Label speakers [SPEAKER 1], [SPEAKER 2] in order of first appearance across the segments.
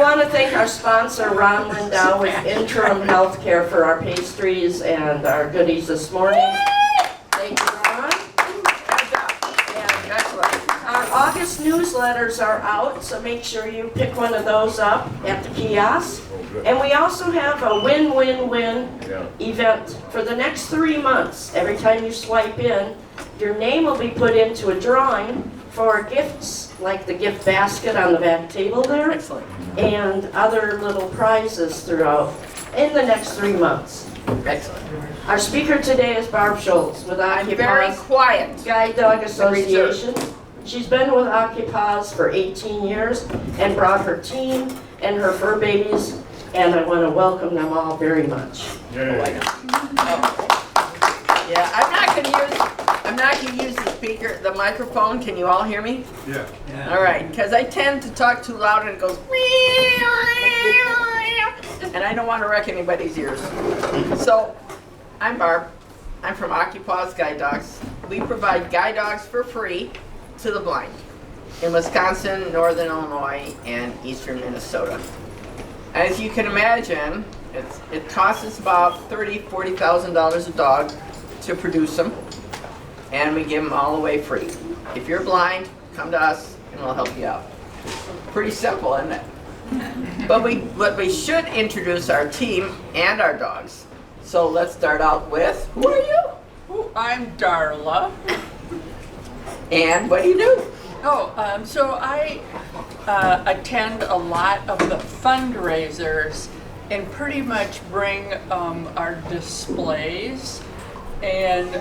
[SPEAKER 1] want to thank our sponsor, R.O.M.E.O with interim health care for our pastries and our goodies this morning. Thank you, Ron. Our August newsletters are out, so make sure you pick one of those up at the kiosk. And we also have a win-win-win event for the next 3 months. Every time you swipe in, your name will be put into a drawing for gifts, like the gift basket on the back table there.
[SPEAKER 2] Excellent.
[SPEAKER 1] And other little prizes throughout in the next 3 months.
[SPEAKER 2] Excellent.
[SPEAKER 1] Our speaker today is Barb Schultz with
[SPEAKER 2] Very
[SPEAKER 1] Occupaz
[SPEAKER 2] quiet.
[SPEAKER 1] Guide Dog Association. She's been with Occupaz for 18 years and brought her team and her fur babies, and I want to welcome them all very much.
[SPEAKER 2] Yeah, I'm not gonna use the speaker, the microphone. Can you all hear me?
[SPEAKER 3] Yeah.
[SPEAKER 2] All right, because I tend to talk too loud and it goes, and I don't want to wreck anybody's ears. So, I'm Barb. I'm from Occupaz Guide Dogs. We provide guide dogs for free to the blind in Wisconsin, Northern Illinois, and Eastern Minnesota. As you can imagine, it costs us about $40,000 a dog to produce them, and we give them all away free. If you're blind, come to us and we'll help you out. Pretty simple, isn't it? But we should introduce our team and our dogs. So let's start out with, who are you?
[SPEAKER 4] I'm Darla.
[SPEAKER 2] And what do you do?
[SPEAKER 4] So I attend a lot of the fundraisers and pretty much bring our displays. And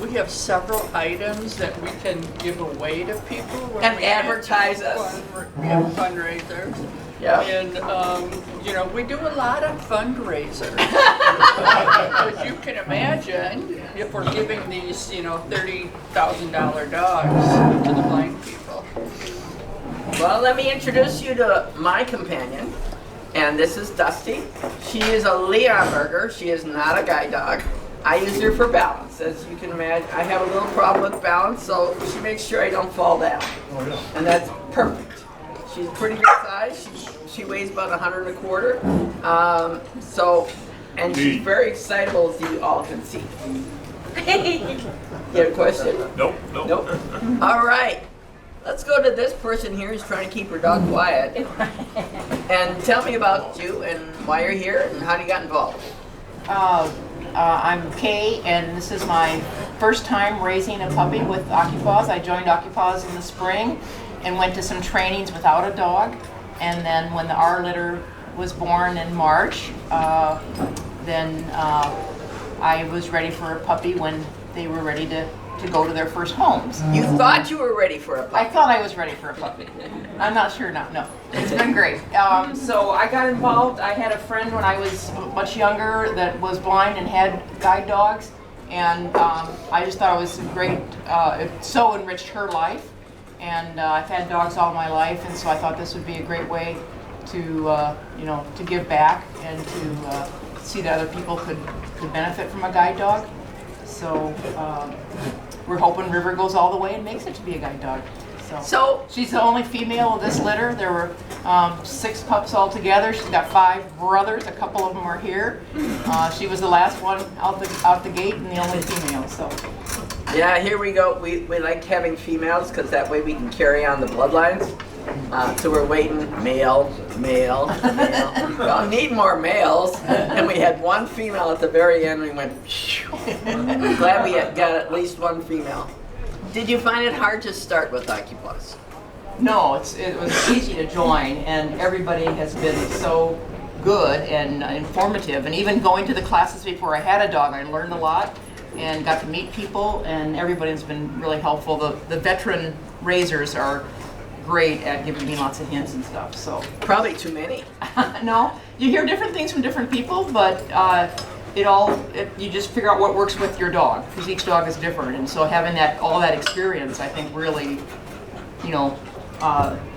[SPEAKER 4] we have several items that we can give away to people. When
[SPEAKER 2] And
[SPEAKER 4] we
[SPEAKER 2] advertise us.
[SPEAKER 4] We have fundraisers.
[SPEAKER 2] Yeah.
[SPEAKER 4] And, we do a lot of fundraisers. As you can imagine, if we're giving these, $30,000 dogs to the blind people.
[SPEAKER 2] Well, let me introduce you to my companion. And this is Dusty. She is a Leonberger. She is not a guide dog. I use her for balance. As you can imagine, I have a little problem with balance, so she makes sure I don't fall down.
[SPEAKER 3] Oh, yeah.
[SPEAKER 2] And that's perfect. She's pretty good size. She weighs about 125. And she's very excitable, as you all can see. You have a question?
[SPEAKER 3] Nope.
[SPEAKER 2] Nope. All right. Let's go to this person here who's trying to keep her dog quiet. And tell me about you and why you're here and how you got involved.
[SPEAKER 5] I'm Kay, and this is my first time raising a puppy with Occupaz. I joined Occupaz in the spring and went to some trainings without a dog. And then when the R litter was born in March, then I was ready for a puppy when they were ready to go to their first homes.
[SPEAKER 2] You thought you were ready for a puppy.
[SPEAKER 5] I thought I was ready for a puppy. I'm not sure now, no. It's been great. So I got involved. I had a friend when I was much younger that was blind and had guide dogs. And I just thought it was great. It so enriched her life. And I've had dogs all my life, and so I thought this would be a great way to, to give back and to see that other people could benefit from a guide dog. So we're hoping River goes all the way and makes it to be a guide dog. So she's the only female of this litter. There were 6 pups altogether. She's got 5 brothers. A couple of them are here. She was the last one out the gate and the only female. So.
[SPEAKER 2] Yeah, here we go. We like having females because that way we can carry on the bloodlines. So we're waiting, male. Well, need more males. And we had 1 female at the very end. We went, I'm glad we got at least 1 female. Did you find it hard to start with Occupaz?
[SPEAKER 5] No, it was easy to join, and everybody has been so good and informative. And even going to the classes before I had a dog, I learned a lot and got to meet people, and everybody's been really helpful. The veteran raisers are great at giving me lots of hints and stuff. So
[SPEAKER 2] Probably too many.
[SPEAKER 5] no, you hear different things from different people, but you just figure out what works with your dog, because each dog is different. And so having all that experience, I think really,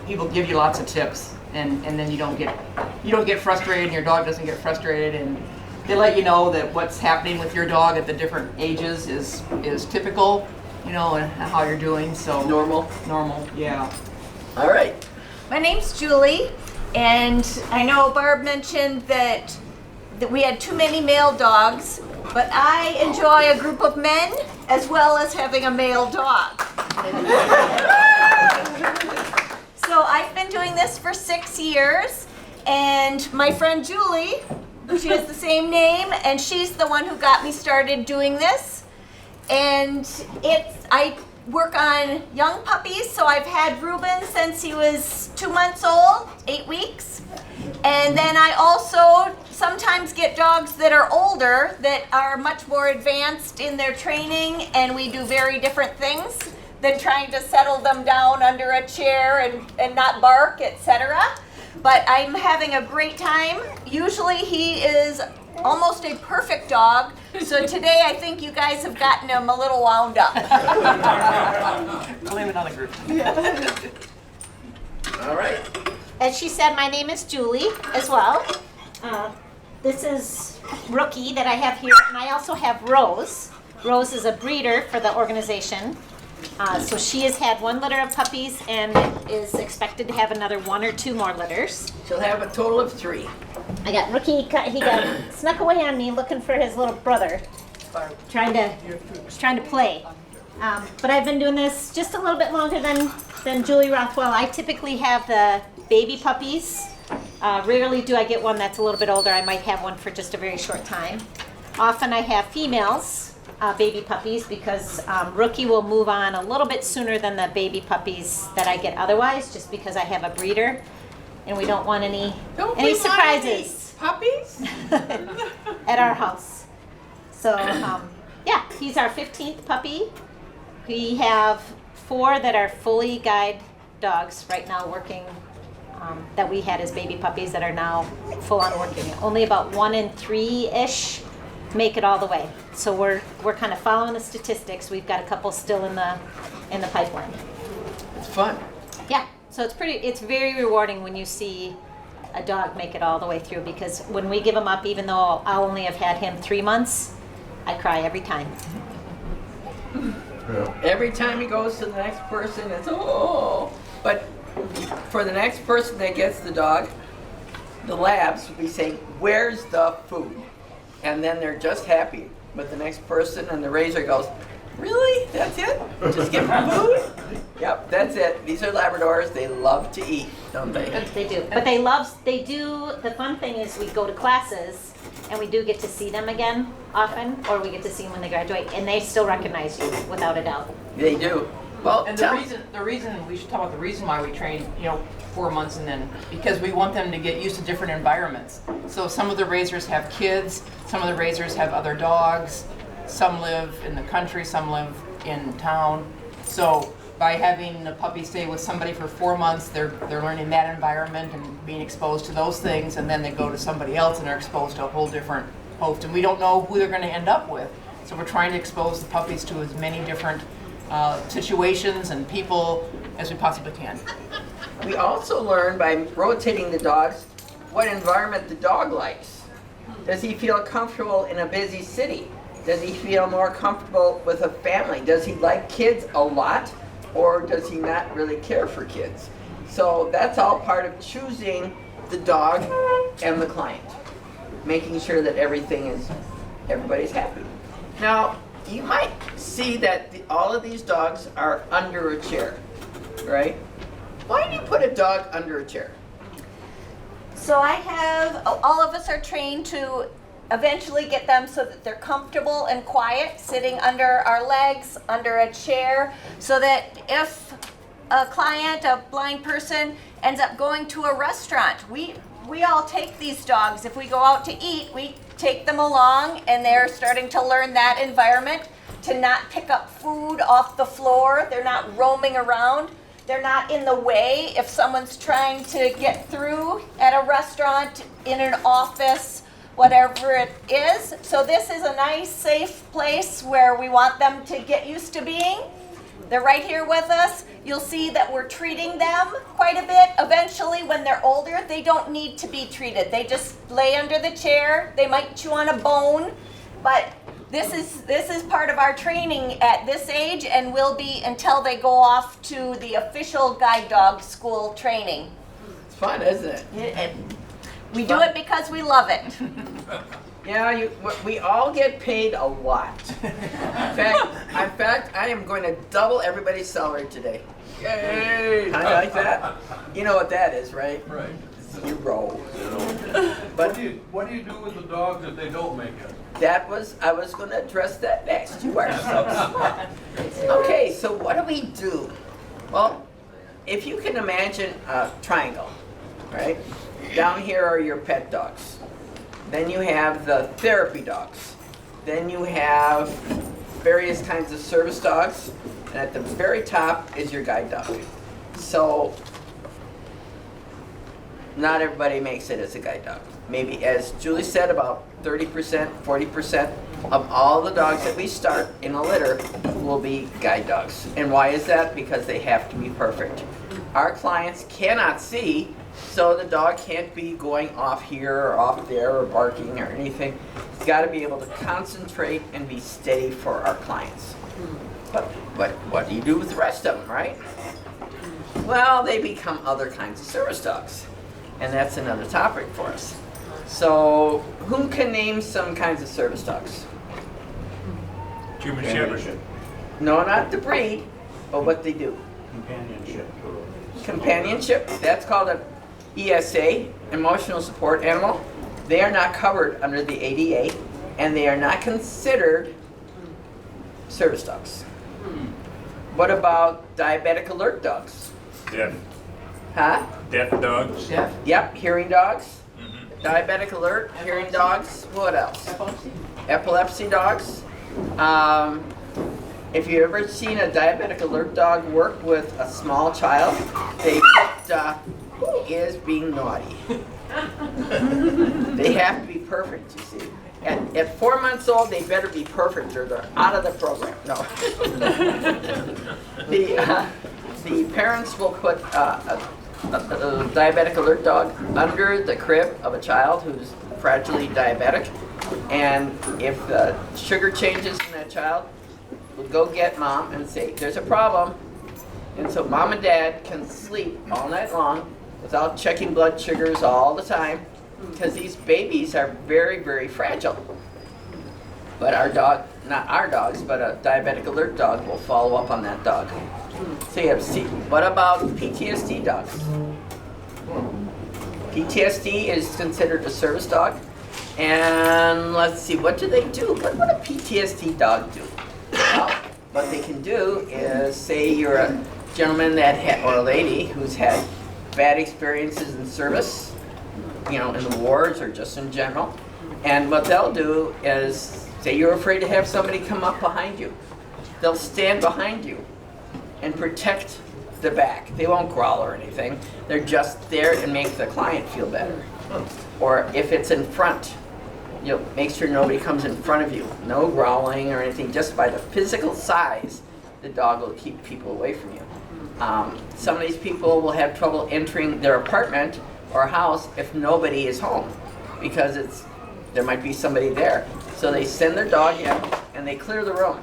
[SPEAKER 5] people give you lots of tips, and then you don't get frustrated, and your dog doesn't get frustrated, and they let you know that what's happening with your dog at the different ages is typical, and how you're doing. So
[SPEAKER 2] Normal.
[SPEAKER 5] yeah.
[SPEAKER 2] All right.
[SPEAKER 6] My name's Julie.
[SPEAKER 3] And I know Barb mentioned that we had too many male dogs, but I enjoy a group of men as well as having a male dog. So I've been doing this for 6 years, and my friend Julie, she has the same name, and she's the one who got me started doing this. And I work on young puppies, so I've had Reuben since he was 2 months old, 8 weeks. And then I also sometimes get dogs that are older that are much more advanced in their training, and we do very different things than trying to settle them down under a chair and not bark, etc. But I'm having a great time. Usually he is almost a perfect dog, so today I think you guys have gotten him a little wound up.
[SPEAKER 5] Blame it on the group.
[SPEAKER 2] All right.
[SPEAKER 6] As she said, my name is Julie as well. This is Rookie that I have here, and I also have Rose. Rose is a breeder for the organization. So she has had 1 litter of puppies and is expected to have another 1 or 2 more litters.
[SPEAKER 2] She'll have a total of 3.
[SPEAKER 6] I got Rookie, he got snuck away on me looking for his little brother, trying to play. But I've been doing this just a little bit longer than Julie Rothwell. I typically have the baby puppies. Rarely do I get one that's a little bit older. I might have one for just a very short time. Often I have females, baby puppies, because Rookie will move on a little bit sooner than the baby puppies that I get otherwise, just because I have a breeder and we don't want any surprises
[SPEAKER 2] Puppies?
[SPEAKER 6] at our house. So yeah, he's our 15th puppy. We have 4 that are fully guide dogs right now working, that we had as baby puppies that are now full on working. Only about 1 in 3-ish make it all the way. So we're kind of following the statistics. We've got a couple still in the pipeline.
[SPEAKER 2] It's fun.
[SPEAKER 6] Yeah, so it's very rewarding when you see a dog make it all the way through, because when we give him up, even though I only have had him 3 months, I cry every time.
[SPEAKER 2] Every time he goes to the next person, it's oh. But for the next person that gets the dog, the labs will be saying, "Where's the food?" And then they're just happy. But the next person, and the raiser goes, "Really? That's it? Just give them food?" Yep, that's it. These are Labradors. They love to eat, don't they?
[SPEAKER 6] They do. But they do, the fun thing is we go to classes and we do get to see them again often, or we get to see them when they graduate, and they still recognize you without a doubt.
[SPEAKER 2] They do. Well,
[SPEAKER 5] And the reason we should talk about the reason why we train, 4 months, and then because we want them to get used to different environments. So some of the raisers have kids, some of the raisers have other dogs, some live in the country, some live in town. So by having the puppy stay with somebody for 4 months, they're learning that environment and being exposed to those things, and then they go to somebody else and they're exposed to a whole different host, and we don't know who they're going to end up with. So we're trying to expose the puppies to as many different situations and people as we possibly can.
[SPEAKER 2] we also learn by rotating the dogs what environment the dog likes. Does he feel comfortable in a busy city? Does he feel more comfortable with a family? Does he like kids a lot, or does he not really care for kids? So that's all part of choosing the dog and the client, making sure that everybody's happy. Now, you might see that all of these dogs are under a chair, right? Why do you put a dog under a chair?
[SPEAKER 3] So all of us are trained to eventually get them so that they're comfortable and quiet, sitting under our legs, under a chair, so that if a client, a blind person, ends up going to a restaurant, we all take these dogs. If we go out to eat, we take them along, and they're starting to learn that environment, to not pick up food off the floor. They're not roaming around. They're not in the way if someone's trying to get through at a restaurant, in an office, whatever it is. So this is a nice, safe place where we want them to get used to being. They're right here with us. You'll see that we're treating them quite a bit. Eventually, when they're older, they don't need to be treated. They just lay under the chair. They might chew on a bone, but this is part of our training at this age, and will be until they go off to the official guide dog school training.
[SPEAKER 2] fun, isn't it?
[SPEAKER 3] We do it because we love it.
[SPEAKER 2] Yeah, we all get paid a lot. In fact, I am going to double everybody's salary today. Yay! Kind of like that. You know what that is, right?
[SPEAKER 7] Right.
[SPEAKER 2] 0.
[SPEAKER 7] But what do you do with the dogs if they don't make it?
[SPEAKER 2] I was going to address that next. You are so smart. Okay, so what do we do? Well, if you can imagine a triangle, right? Down here are your pet dogs. Then you have the therapy dogs. Then you have various kinds of service dogs. And at the very top is your guide dog. So, not everybody makes it as a guide dog. Maybe, as Julie said, about 30%, 40% of all the dogs that we start in a litter will be guide dogs. And why is that? Because they have to be perfect. Our clients cannot see, so the dog can't be going off here or off there or barking or anything. It's got to be able to concentrate and be steady for our clients. But what do you do with the rest of them, right? Well, they become other kinds of service dogs. And that's another topic for us. So, who can name some kinds of service dogs?
[SPEAKER 8] German Shepherd.
[SPEAKER 2] No, not the breed, but what they do.
[SPEAKER 8] Companionship.
[SPEAKER 2] Companionship, that's called an ESA, emotional support animal. They are not covered under the ADA, and they are not considered service dogs. What about diabetic alert dogs?
[SPEAKER 8] Deaf.
[SPEAKER 2] Huh?
[SPEAKER 8] Deaf dogs.
[SPEAKER 2] Deaf. Yep, hearing dogs. Diabetic alert, hearing dogs. What else? Epilepsy dogs. If you've ever seen a diabetic alert dog work with a small child, they put, who is being naughty? They have to be perfect, you see. At 4 months old, they better be perfect or they're out of the program. No. The parents will put a diabetic alert dog under the crib of a child who's fragilely diabetic. And if the sugar changes in that child, we'll go get mom and say, there's a problem. And so mom and dad can sleep all night long without checking blood sugars all the time, because these babies are very, very fragile. But our dog, not our dogs, but a diabetic alert dog will follow up on that dog. So you have to see, what about PTSD dogs? PTSD is considered a service dog. And let's see, what do they do? What would a PTSD dog do? Well, what they can do is, say you're a gentleman that or a lady who's had bad experiences in service, you know, in the wars or just in general. And what they'll do is, say you're afraid to have somebody come up behind you. They'll stand behind you and protect the back. They won't growl or anything. They're just there and make the client feel better. Or if it's in front, you'll make sure nobody comes in front of you. No growling or anything. Just by the physical size, the dog will keep people away from you. Some of these people will have trouble entering their apartment or house if nobody is home, because there might be somebody there. So they send their dog in and they clear the room.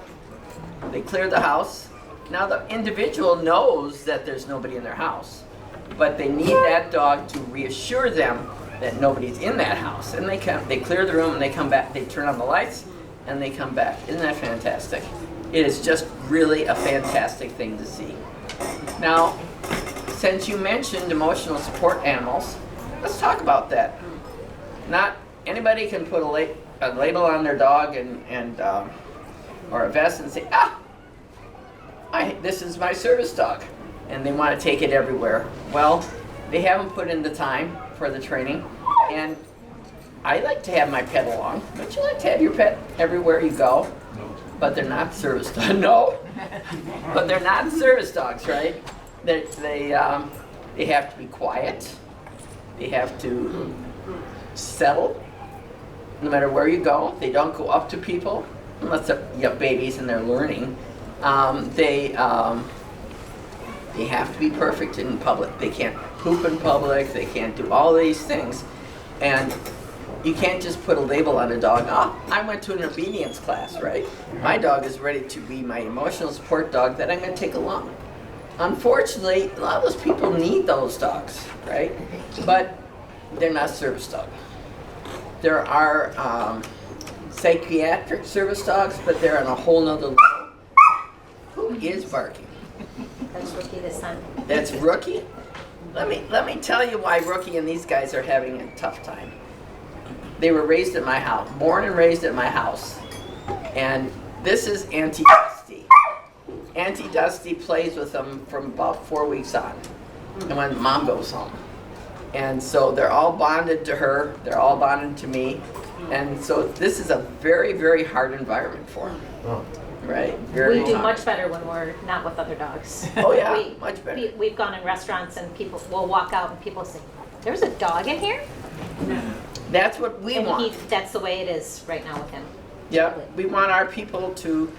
[SPEAKER 2] They clear the house. Now the individual knows that there's nobody in their house, but they need that dog to reassure them that nobody's in that house. And they clear the room and they come back, they turn on the lights and they come back. Isn't that fantastic? It is just really a fantastic thing to see. Now, since you mentioned emotional support animals, let's talk about that. Not anybody can put a label on their dog and or a vest and say, this is my service dog, and they want to take it everywhere. Well, they haven't put in the time for the training, and I like to have my pet along. Don't you like to have your pet everywhere you go? But they're not service dogs. No, but they're not service dogs, right? They have to be quiet. They have to settle no matter where you go. They don't go up to people unless you have babies and they're learning. They have to be perfect in public. They can't poop in public. They can't do all these things. And you can't just put a label on a dog. I went to an obedience class, right? My dog is ready to be my emotional support dog that I'm going to take along. unfortunately, a lot of those people need those dogs, right? But they're not service dogs. There are psychiatric service dogs, but they're on a whole nother level. Who is barking?
[SPEAKER 6] That's Rookie the son.
[SPEAKER 2] That's Rookie? Let me tell you why Rookie and these guys are having a tough time. They were raised at my house, born and raised at my house. And this is Auntie Dusty. Auntie Dusty plays with them from about 4 weeks on, and when Mom goes home. And so they're all bonded to her, they're all bonded to me. And so this is a very, very hard environment for them. Right? Very
[SPEAKER 6] We do
[SPEAKER 2] hard.
[SPEAKER 6] much better when we're not with other dogs.
[SPEAKER 2] Oh yeah, much better.
[SPEAKER 6] We've gone in restaurants and people will walk out and people say, "There's a dog in here?"
[SPEAKER 2] That's what we
[SPEAKER 6] And
[SPEAKER 2] want.
[SPEAKER 6] that's the way it is right now with him.
[SPEAKER 2] Yeah, we want our people to,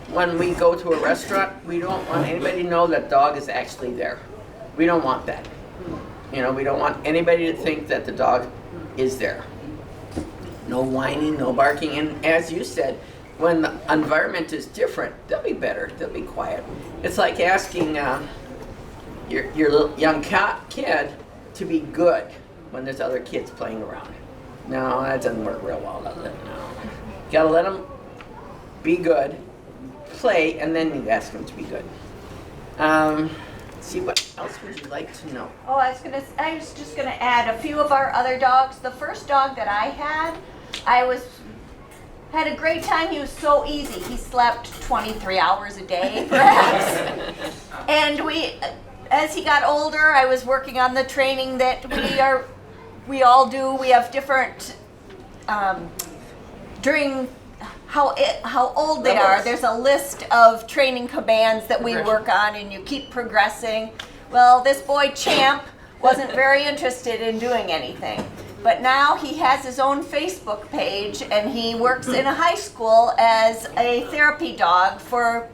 [SPEAKER 2] when we go to a restaurant, we don't want anybody to know that dog is actually there. We don't want that. You know, we don't want anybody to think that the dog is there. No whining, no barking, and as you said, when the environment is different, they'll be better, they'll be quiet. It's like asking your little young kid to be good when there's other kids playing around. No, that doesn't work real well, does it? No. You gotta let them be good, play, and then you ask them to be good. See, what else would you like to know?
[SPEAKER 3] Oh, I was just gonna add a few of our other dogs. The first dog that I had a great time. He was so easy. He slept 23 hours a day, perhaps. And as he got older, I was working on the training that we all do. We have different, during how old they are, there's a list of training commands that we work on, and you keep progressing. Well, this boy Champ wasn't very interested in doing anything. But now he has his own Facebook page, and he works in a high school as a therapy dog for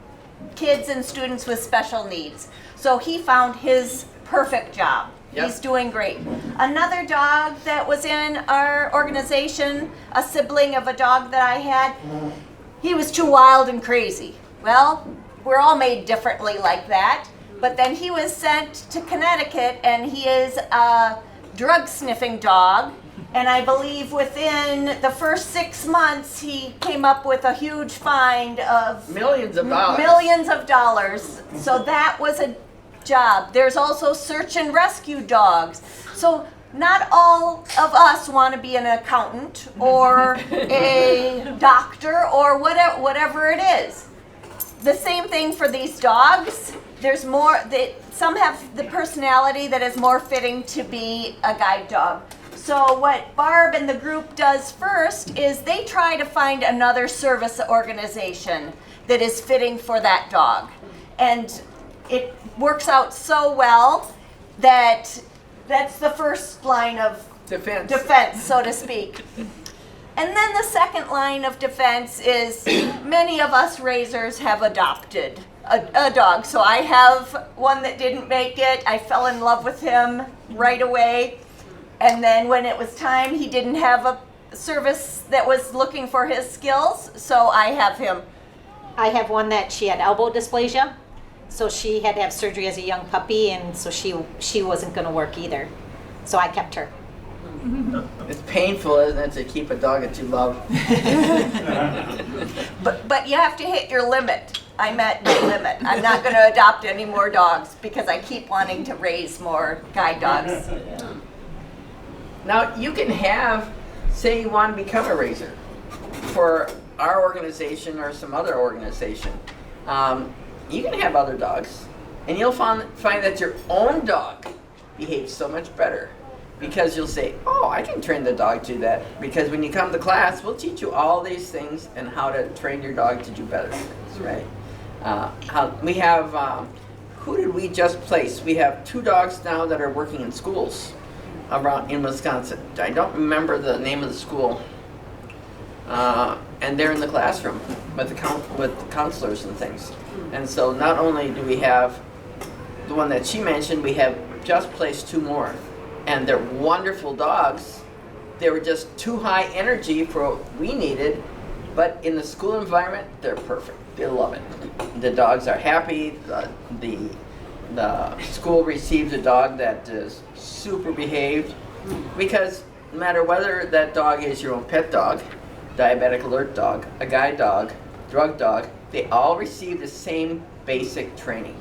[SPEAKER 3] kids and students with special needs. So he found his perfect job.
[SPEAKER 2] Yep.
[SPEAKER 3] He's doing great. Another dog that was in our organization, a sibling of a dog that I had, he was too wild and crazy. Well, we're all made differently like that. But then he was sent to Connecticut, and he is a drug sniffing dog. And I believe within the first 6 months, he came up with a huge find of
[SPEAKER 2] Millions of dollars.
[SPEAKER 3] millions of dollars. So that was a job. There's also search and rescue dogs. So not all of us want to be an accountant or a doctor or whatever it is. The same thing for these dogs. There's more, some have the personality that is more fitting to be a guide dog. So what Barb and the group does first is they try to find another service organization that is fitting for that dog. And it works out so well that that's the first line of defense, so to speak. And then the second line of defense is many of us raisers have adopted a dog. So I have one that didn't make it. I fell in love with him right away. And then when it was time, he didn't have a service that was looking for his skills, so I have him.
[SPEAKER 6] I have one that she had elbow dysplasia, so she had to have surgery as a young puppy, and so she wasn't going to work either. So I kept her.
[SPEAKER 2] It's painful, isn't it, to keep a dog that you love?
[SPEAKER 3] But you have to hit your limit. I'm at my limit. I'm not going to adopt any more dogs because I keep wanting to raise more guide dogs.
[SPEAKER 2] Now, you can have, say you want to become a raiser for our organization or some other organization. You can have other dogs, and you'll find that your own dog behaves so much better because you'll say, oh, I can train the dog to that. Because when you come to class, we'll teach you all these things and how to train your dog to do better things, right? We have, who did we just place? We have 2 dogs now that are working in schools around in Wisconsin. I don't remember the name of the school. And they're in the classroom with counselors and things. And so not only do we have the one that she mentioned, we have just placed 2 more. And they're wonderful dogs. They were just too high energy for what we needed, but in the school environment, they're perfect. they love it. The dogs are happy. The school receives a dog that is super behaved, because no matter whether that dog is your own pet dog, diabetic alert dog, a guide dog, drug dog, they all receive the same basic training.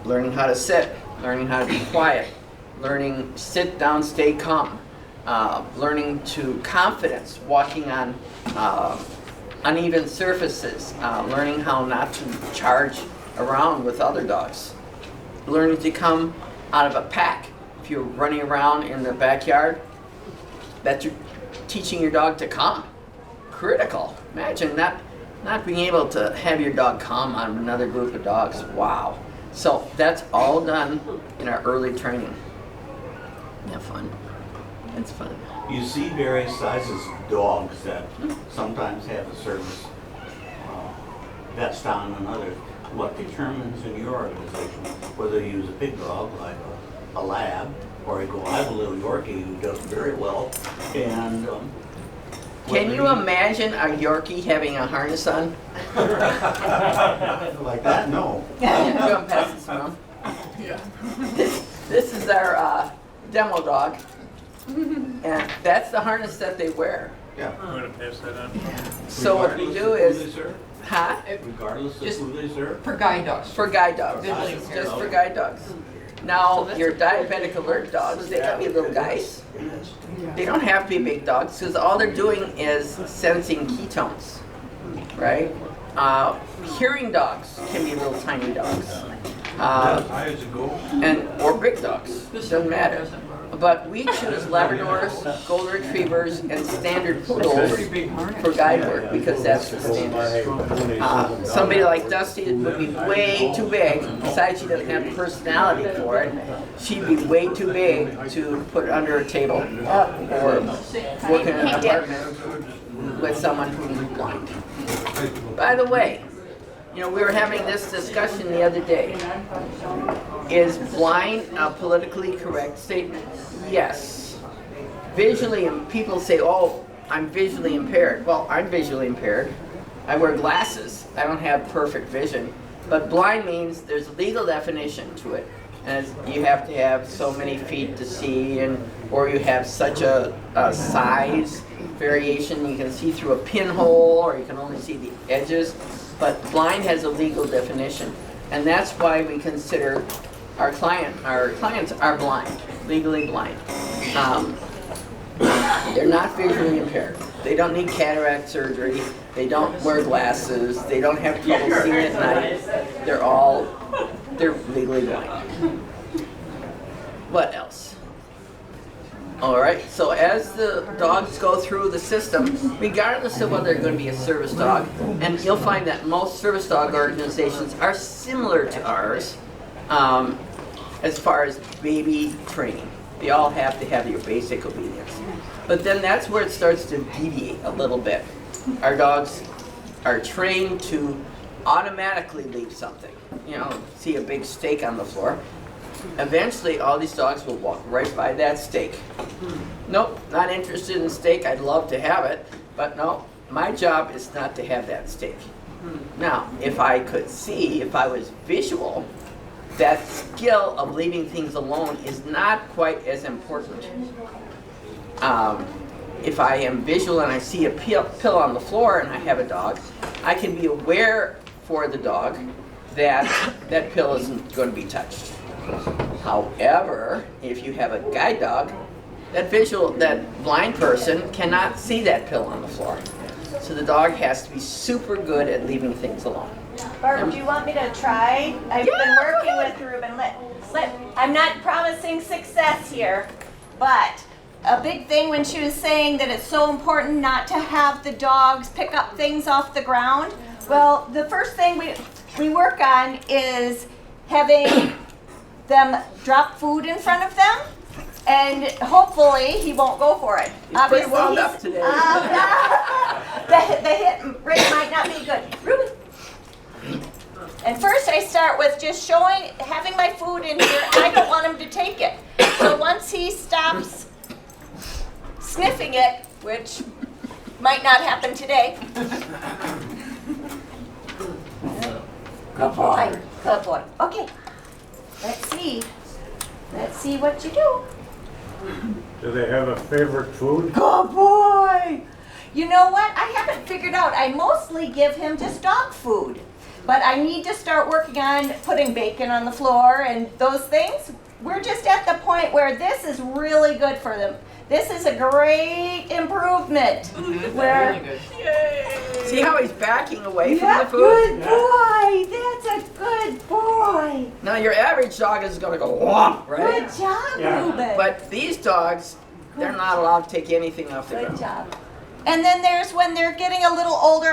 [SPEAKER 2] Learning how to sit, learning how to be quiet, learning sit down, stay calm, learning to confidence, walking on uneven surfaces, learning how not to charge around with other dogs, learning to come out of a pack. If you're running around in the backyard, that you're teaching your dog to calm. Critical. Imagine not being able to have your dog calm on another group of dogs. Wow. So that's all done in our early training. Isn't that fun? It's fun.
[SPEAKER 9] You see various sizes of dogs that sometimes have a service vest on and others. What determines in your organization whether you use a big dog like a lab, or you go, I have a little Yorkie who does very well, and
[SPEAKER 2] can you imagine a Yorkie having a harness on?
[SPEAKER 9] like that? No.
[SPEAKER 2] Yeah, go and pass this around. This is our demo dog, and that's the harness that they wear.
[SPEAKER 9] Yeah.
[SPEAKER 8] I'm going to pass that on.
[SPEAKER 2] So what we do is, huh?
[SPEAKER 9] Regardless of
[SPEAKER 5] Just
[SPEAKER 9] who they serve?
[SPEAKER 5] For guide dogs.
[SPEAKER 2] For guide dogs,
[SPEAKER 5] Visually
[SPEAKER 2] just
[SPEAKER 5] impaired.
[SPEAKER 2] for guide dogs. Now, your diabetic alert dogs, they can be little guys. They don't have to be big dogs, because all they're doing is sensing ketones, right? Hearing dogs can be little tiny dogs,
[SPEAKER 7] As high as it goes?
[SPEAKER 2] or big dogs, doesn't matter. But we choose Labradors, Golden Retrievers, and standard poodles for guide work, because that's the standard. Somebody like Dusty would be way too big. Besides, she doesn't have the personality for it. She'd be way too big to put under a table or work in an apartment with someone who's blind. By the way, we were having this discussion the other day. Is blind a politically correct statement? Yes. Visually, and people say, oh, I'm visually impaired. Well, I'm visually impaired. I wear glasses. I don't have perfect vision. But blind means there's a legal definition to it. And you have to have so many feet to see, or you have such a size variation. You can see through a pinhole, or you can only see the edges. But blind has a legal definition. And that's why we consider our clients are blind, legally blind. They're not visually impaired. They don't need cataract surgery. They don't wear glasses. They don't have trouble seeing at night. They're legally blind. What else? All right, so as the dogs go through the system, regardless of whether they're going to be a service dog, and you'll find that most service dog organizations are similar to ours as far as baby training. They all have to have your basic obedience. But then that's where it starts to deviate a little bit. Our dogs are trained to automatically leave something. See a big steak on the floor. Eventually, all these dogs will walk right by that steak. Nope, not interested in steak. I'd love to have it, but no, my job is not to have that steak. Now, if I could see, if I was visual, that skill of leaving things alone is not quite as important. If I am visual and I see a pill on the floor and I have a dog, I can be aware for the dog that that pill isn't going to be touched. However, if you have a guide dog, that blind person cannot see that pill on the floor. So the dog has to be super good at leaving things alone.
[SPEAKER 3] Barb, do you want me to try? I've been working with Ruben. I'm not promising success here, but a big thing when she was saying that it's so important not to have the dogs pick up things off the ground. Well, the first thing we work on is having them drop food in front of them, and hopefully he won't go for it.
[SPEAKER 2] He's pretty wound up today.
[SPEAKER 3] The hit rate might not be good. Ruben. And first I start with just having my food in here. I don't want him to take it. So once he stops sniffing it, which might not happen today, Good boy. Good boy. Okay. Let's see. Let's see what you do.
[SPEAKER 8] Do they have a favorite food?
[SPEAKER 3] Good boy. You know what? I haven't figured out. I mostly give him just dog food. But I need to start working on putting bacon on the floor and those things. We're just at the point where this is really good for them. This is a great improvement. Where,
[SPEAKER 5] Really good. See how he's backing away from
[SPEAKER 3] yeah,
[SPEAKER 5] the food?
[SPEAKER 3] good boy. That's a good boy.
[SPEAKER 5] Now your average dog is gonna go whomp, right?
[SPEAKER 3] Good job,
[SPEAKER 8] Yeah.
[SPEAKER 3] Ruben.
[SPEAKER 5] But these dogs, they're not allowed to take anything off the
[SPEAKER 3] Good
[SPEAKER 5] ground.
[SPEAKER 3] job. And then there's when they're getting a little older,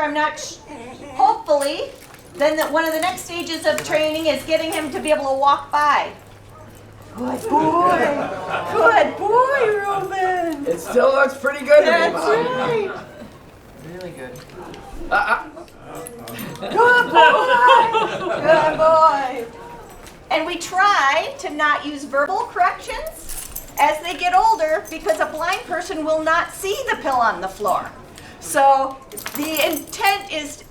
[SPEAKER 3] hopefully, then one of the next stages of training is getting him to be able to walk by. Good boy. Good boy, Ruben.
[SPEAKER 5] It still looks pretty good to me,
[SPEAKER 3] That's
[SPEAKER 5] Mom.
[SPEAKER 3] right.
[SPEAKER 5] Really good.
[SPEAKER 3] Good boy. Good boy. And we try to not use verbal corrections as they get older because a blind person will not see the pill on the floor. So the intent is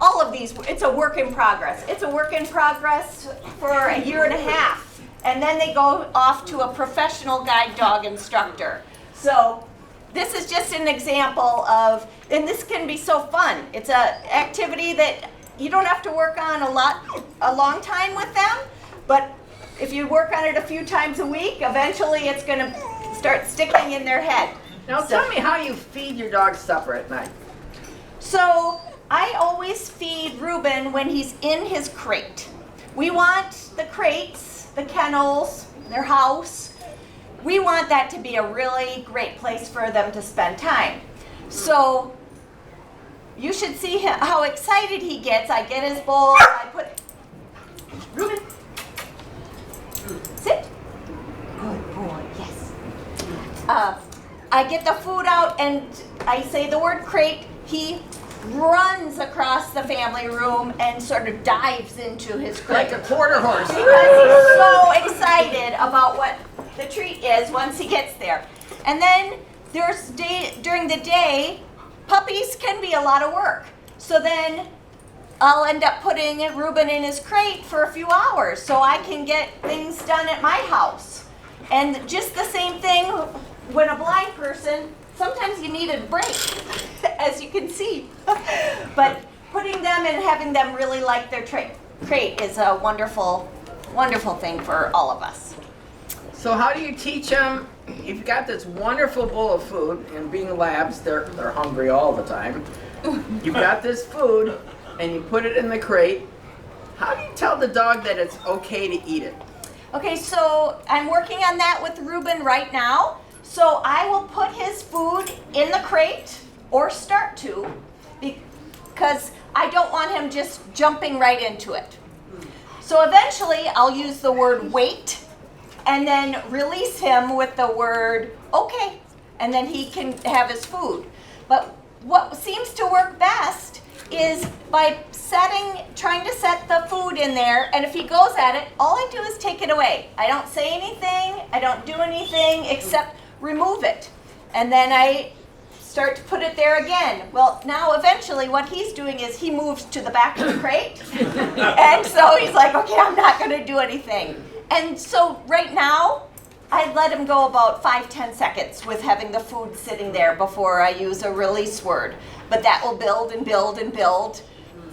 [SPEAKER 3] all of these, it's a work in progress. It's a work in progress for a year and a half. And then they go off to a professional guide dog instructor. So this is just an example of, and this can be so fun. It's an activity that you don't have to work on a long time with them, but if you work on it a few times a week, eventually it's going to start sticking in their head.
[SPEAKER 5] Now tell me how you feed your dog supper at night.
[SPEAKER 3] So I always feed Ruben when he's in his crate. We want the crates, the kennels, their house. We want that to be a really great place for them to spend time. So you should see how excited he gets. I get his bowl, I put, Ruben, sit. Good boy, yes. I get the food out and I say the word crate. He runs across the family room and sort of dives into his crate.
[SPEAKER 5] Like a quarter horse.
[SPEAKER 3] Because he's so excited about what the treat is once he gets there. And then during the day, puppies can be a lot of work. So then I'll end up putting Ruben in his crate for a few hours so I can get things done at my house. And just the same thing when a blind person, sometimes you need a break, as you can see. But putting them and having them really like their crate is a wonderful, wonderful thing for all of us.
[SPEAKER 5] So how do you teach them? You've got this wonderful bowl of food, and being labs, they're hungry all the time. You've got this food, and you put it in the crate. How do you tell the dog that it's okay to eat it?
[SPEAKER 3] Okay, so I'm working on that with Ruben right now. So I will put his food in the crate, or start to, because I don't want him just jumping right into it. So eventually I'll use the word wait, and then release him with the word okay, and then he can have his food. But what seems to work best is by trying to set the food in there, and if he goes at it, all I do is take it away. I don't say anything, I don't do anything except remove it. And then I start to put it there again. Well, now eventually what he's doing is he moves to the back of the crate, and so he's like, okay, I'm not gonna do anything. And so right now, I let him go about 5-10 seconds with having the food sitting there before I use a release word. But that will build and build and build.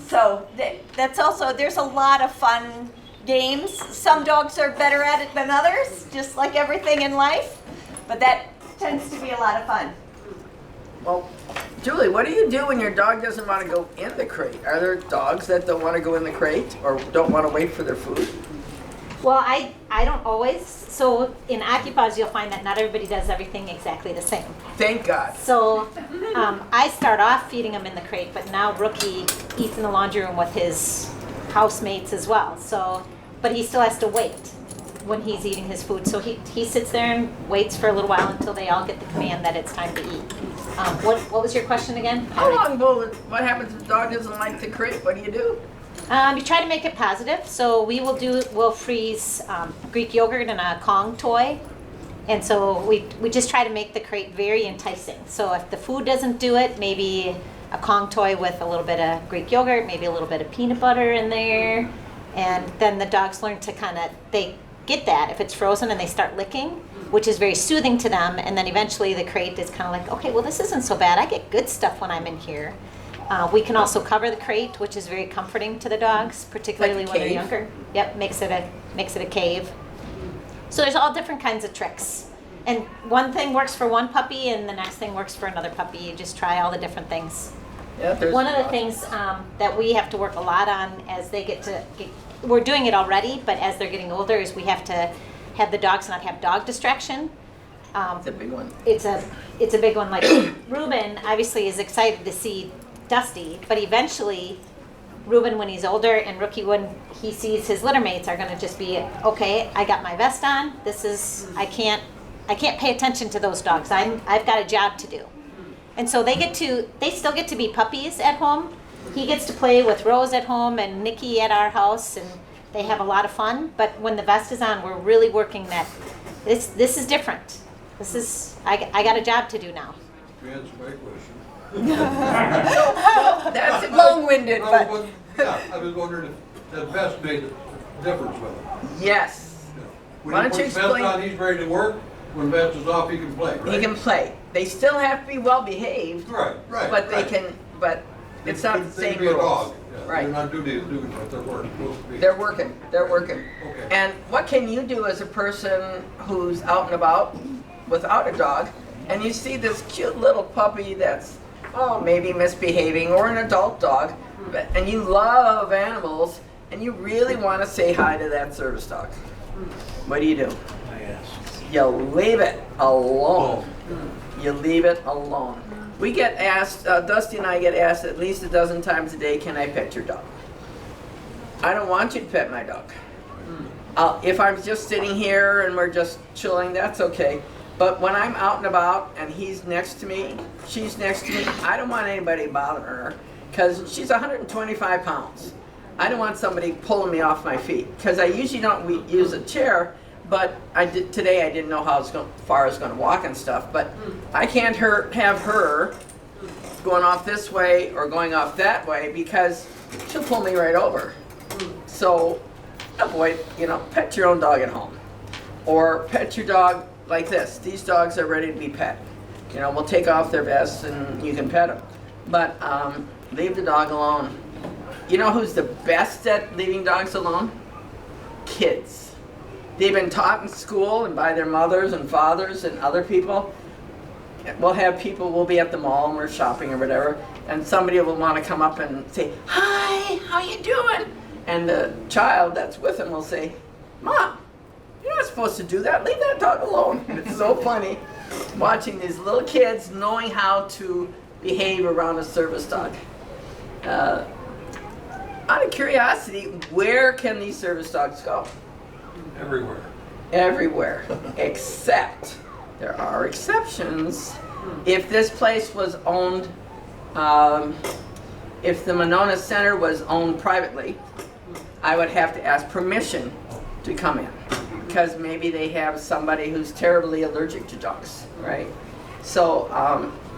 [SPEAKER 3] So that's also, there's a lot of fun games. Some dogs are better at it than others, just like everything in life. But that tends to be a lot of fun.
[SPEAKER 5] Well, Julie, what do you do when your dog doesn't want to go in the crate? Are there dogs that don't want to go in the crate or don't want to wait for their food?
[SPEAKER 6] Well, I don't always. So in Occupaz, you'll find that not everybody does everything exactly the same.
[SPEAKER 5] Thank God.
[SPEAKER 6] So I start off feeding him in the crate, but now Rookie eats in the laundry room with his housemates as well. So, but he still has to wait when he's eating his food. So he sits there and waits for a little while until they all get the command that it's time to eat. What was your question again?
[SPEAKER 5] What happens if the dog doesn't like the crate? What do you do?
[SPEAKER 6] You try to make it positive. So we'll freeze Greek yogurt in a Kong toy. And so we just try to make the crate very enticing. So if the food doesn't do it, maybe a Kong toy with a little bit of Greek yogurt, maybe a little bit of peanut butter in there. And then the dogs learn to they get that if it's frozen and they start licking, which is very soothing to them. And then eventually the crate is kind of like, okay, well, this isn't so bad. I get good stuff when I'm in here. We can also cover the crate, which is very comforting to the dogs, particularly when they're younger. Yep, makes it a cave. So there's all different kinds of tricks. And one thing works for one puppy and the next thing works for another puppy. You just try all the different things.
[SPEAKER 2] Yeah,
[SPEAKER 6] One of the things that we have to work a lot on as they we're doing it already, but as they're getting older, is we have to have the dogs not have dog distraction.
[SPEAKER 2] It's a big one.
[SPEAKER 6] It's a big one. Like Reuben obviously is excited to see Dusty, but eventually Reuben, when he's older, and Rookie, when he sees his litter mates, are going to just be, okay, I got my vest on. I can't pay attention to those dogs. I've got a job to do. And so they still get to be puppies at home. He gets to play with Rose at home and Nikki at our house, and they have a lot of fun. But when the vest is on, we're really working that this is different. I got a job to do now.
[SPEAKER 7] To answer my question.
[SPEAKER 2] That's long-winded, but
[SPEAKER 7] Yeah, I was wondering if that vest made a difference with him.
[SPEAKER 2] yes,
[SPEAKER 7] Yeah.
[SPEAKER 2] Why
[SPEAKER 7] When he
[SPEAKER 2] don't you
[SPEAKER 7] puts vest
[SPEAKER 2] explain-
[SPEAKER 7] on, he's ready to work. When vest is off, he can play, right?
[SPEAKER 2] he can play. They still have to be well behaved,
[SPEAKER 7] Right, right.
[SPEAKER 2] but they
[SPEAKER 7] right.
[SPEAKER 2] can. But it's not the
[SPEAKER 7] They
[SPEAKER 2] same
[SPEAKER 7] be a
[SPEAKER 2] rules.
[SPEAKER 7] dog. Yeah,
[SPEAKER 2] Right.
[SPEAKER 7] They're not doing what they're supposed to be.
[SPEAKER 2] They're working. They're working.
[SPEAKER 7] Okay.
[SPEAKER 2] And what can you do as a person who's out and about without a dog, and you see this cute little puppy that's maybe misbehaving, or an adult dog, and you love animals, and you really want to say hi to that service dog? What do? You leave it alone. You leave it alone. We get asked, Dusty and I get asked at least a dozen times a day, can I pet your dog? I don't want you to pet my dog. If I'm just sitting here and we're just chilling, that's okay. But when I'm out and about and he's next to me, she's next to me, I don't want anybody bothering her, because she's 125 pounds. I don't want somebody pulling me off my feet, because I usually don't use a chair, but today I didn't know how far I was going to walk and stuff, but I can't have her going off this way or going off that way, because she'll pull me right over. So avoid, pet your own dog at home, or pet your dog like this. These dogs are ready to be pet. We'll take off their vests and you can pet them, but leave the dog alone. You know who's the best at leaving dogs alone? Kids. They've been taught in school and by their mothers and fathers and other people. We'll be at the mall and we're shopping or whatever, and somebody will want to come up and say, hi, how you doing? And the child that's with them will say, Mom, you're not supposed to do that. Leave that dog alone. And it's so funny watching these little kids knowing how to behave around a service dog. Out of curiosity, where can these service dogs go?
[SPEAKER 7] Everywhere.
[SPEAKER 2] Everywhere, except there are exceptions. If this place was owned, if the Monona Center was owned privately, I would have to ask permission to come in, because maybe they have somebody who's terribly allergic to dogs, right? So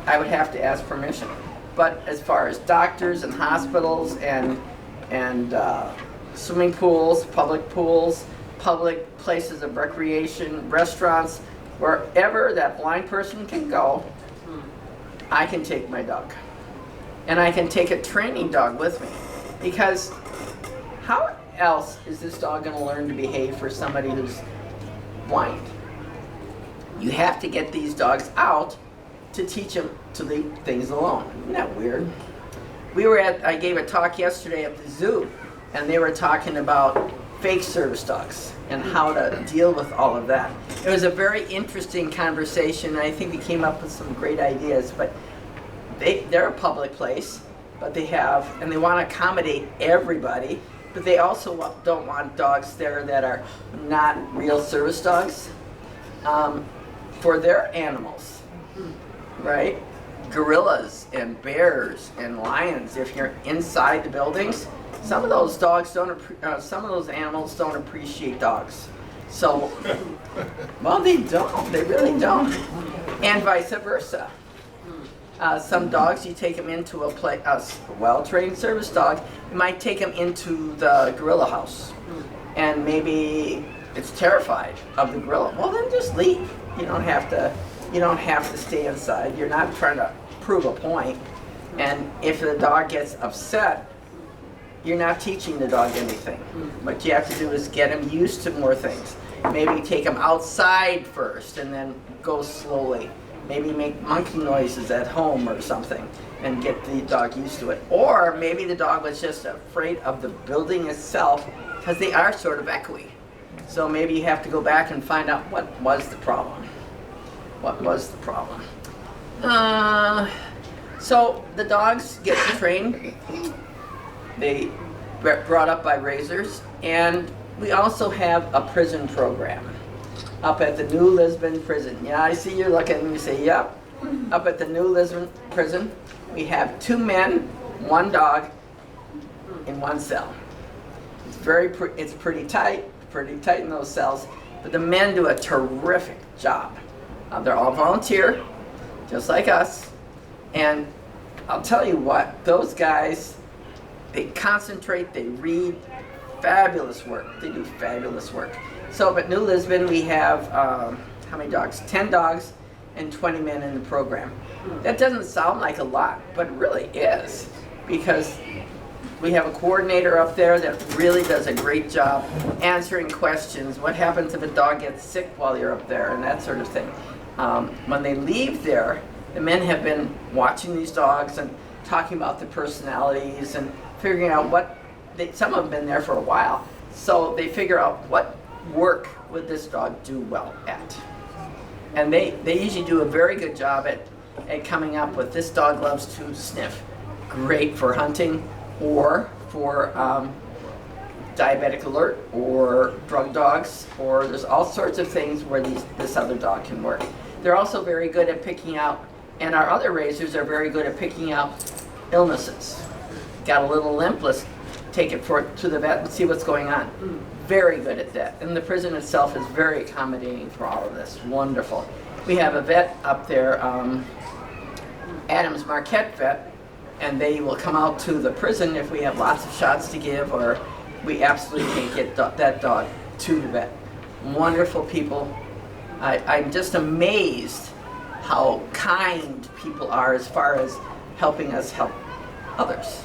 [SPEAKER 2] I would have to ask permission. But as far as doctors and hospitals and swimming pools, public places of recreation, restaurants, wherever that blind person can go, I can take my dog. And I can take a training dog with me. Because how else is this dog going to learn to behave for somebody who's blind? You have to get these dogs out to teach them to leave things alone. Isn't that weird? I gave a talk yesterday at the zoo, and they were talking about fake service dogs and how to deal with all of that. It was a very interesting conversation. I think we came up with some great ideas, but they're a public place, but they want to accommodate everybody, but they also don't want dogs there that are not real service dogs for their animals, right? Gorillas and bears and lions, if you're inside the buildings, some of those animals don't appreciate dogs. So, well, they don't. They really don't. And vice versa. Some dogs, you take them into a well-trained service dog, you might take them into the gorilla house. And maybe it's terrified of the gorilla. Well, then just leave. You don't have to stay inside. You're not trying to prove a point. And if the dog gets upset, you're not teaching the dog anything. What you have to do is get him used to more things. Maybe take him outside first and then go slowly. Maybe make monkey noises at home or something and get the dog used to it. Or maybe the dog was just afraid of the building itself because they are sort of echoey. So maybe you have to go back and find out what was the problem. What was the problem? So the dogs get trained. They brought up by raisers, and we also have a prison program up at the New Lisbon prison. Yeah, I see you're looking and you say, yep. Up at the New Lisbon prison, we have 2 men, 1 dog in 1 cell. It's pretty tight in those cells, but the men do a terrific job. They're all volunteer, just like us, and I'll tell you what, those guys, they concentrate, they read, fabulous work. They do fabulous work. So at New Lisbon we have, how many dogs? 10 dogs and 20 men in the program. That doesn't sound like a lot, but it really is, because we have a coordinator up there that really does a great job answering questions. What happens if a dog gets sick while you're up there, and that sort of thing. When they leave there, the men have been watching these dogs and talking about their personalities and figuring out some of them have been there for a while. So they figure out what work would this dog do well at. And they usually do a very good job at coming up with, this dog loves to sniff. Great for hunting or for diabetic alert or drug dogs, or there's all sorts of things where this other dog can work. They're also very good at picking out, and our other raisers are very good at picking out illnesses. Got a little limp, let's take it to the vet and see what's going on. Very good at that. And the prison itself is very accommodating for all of this. Wonderful. We have a vet up there, Adams Marquette vet, and they will come out to the prison if we have lots of shots to give, or we absolutely can't get that dog to the vet. Wonderful people. I'm just amazed how kind people are as far as helping us help others.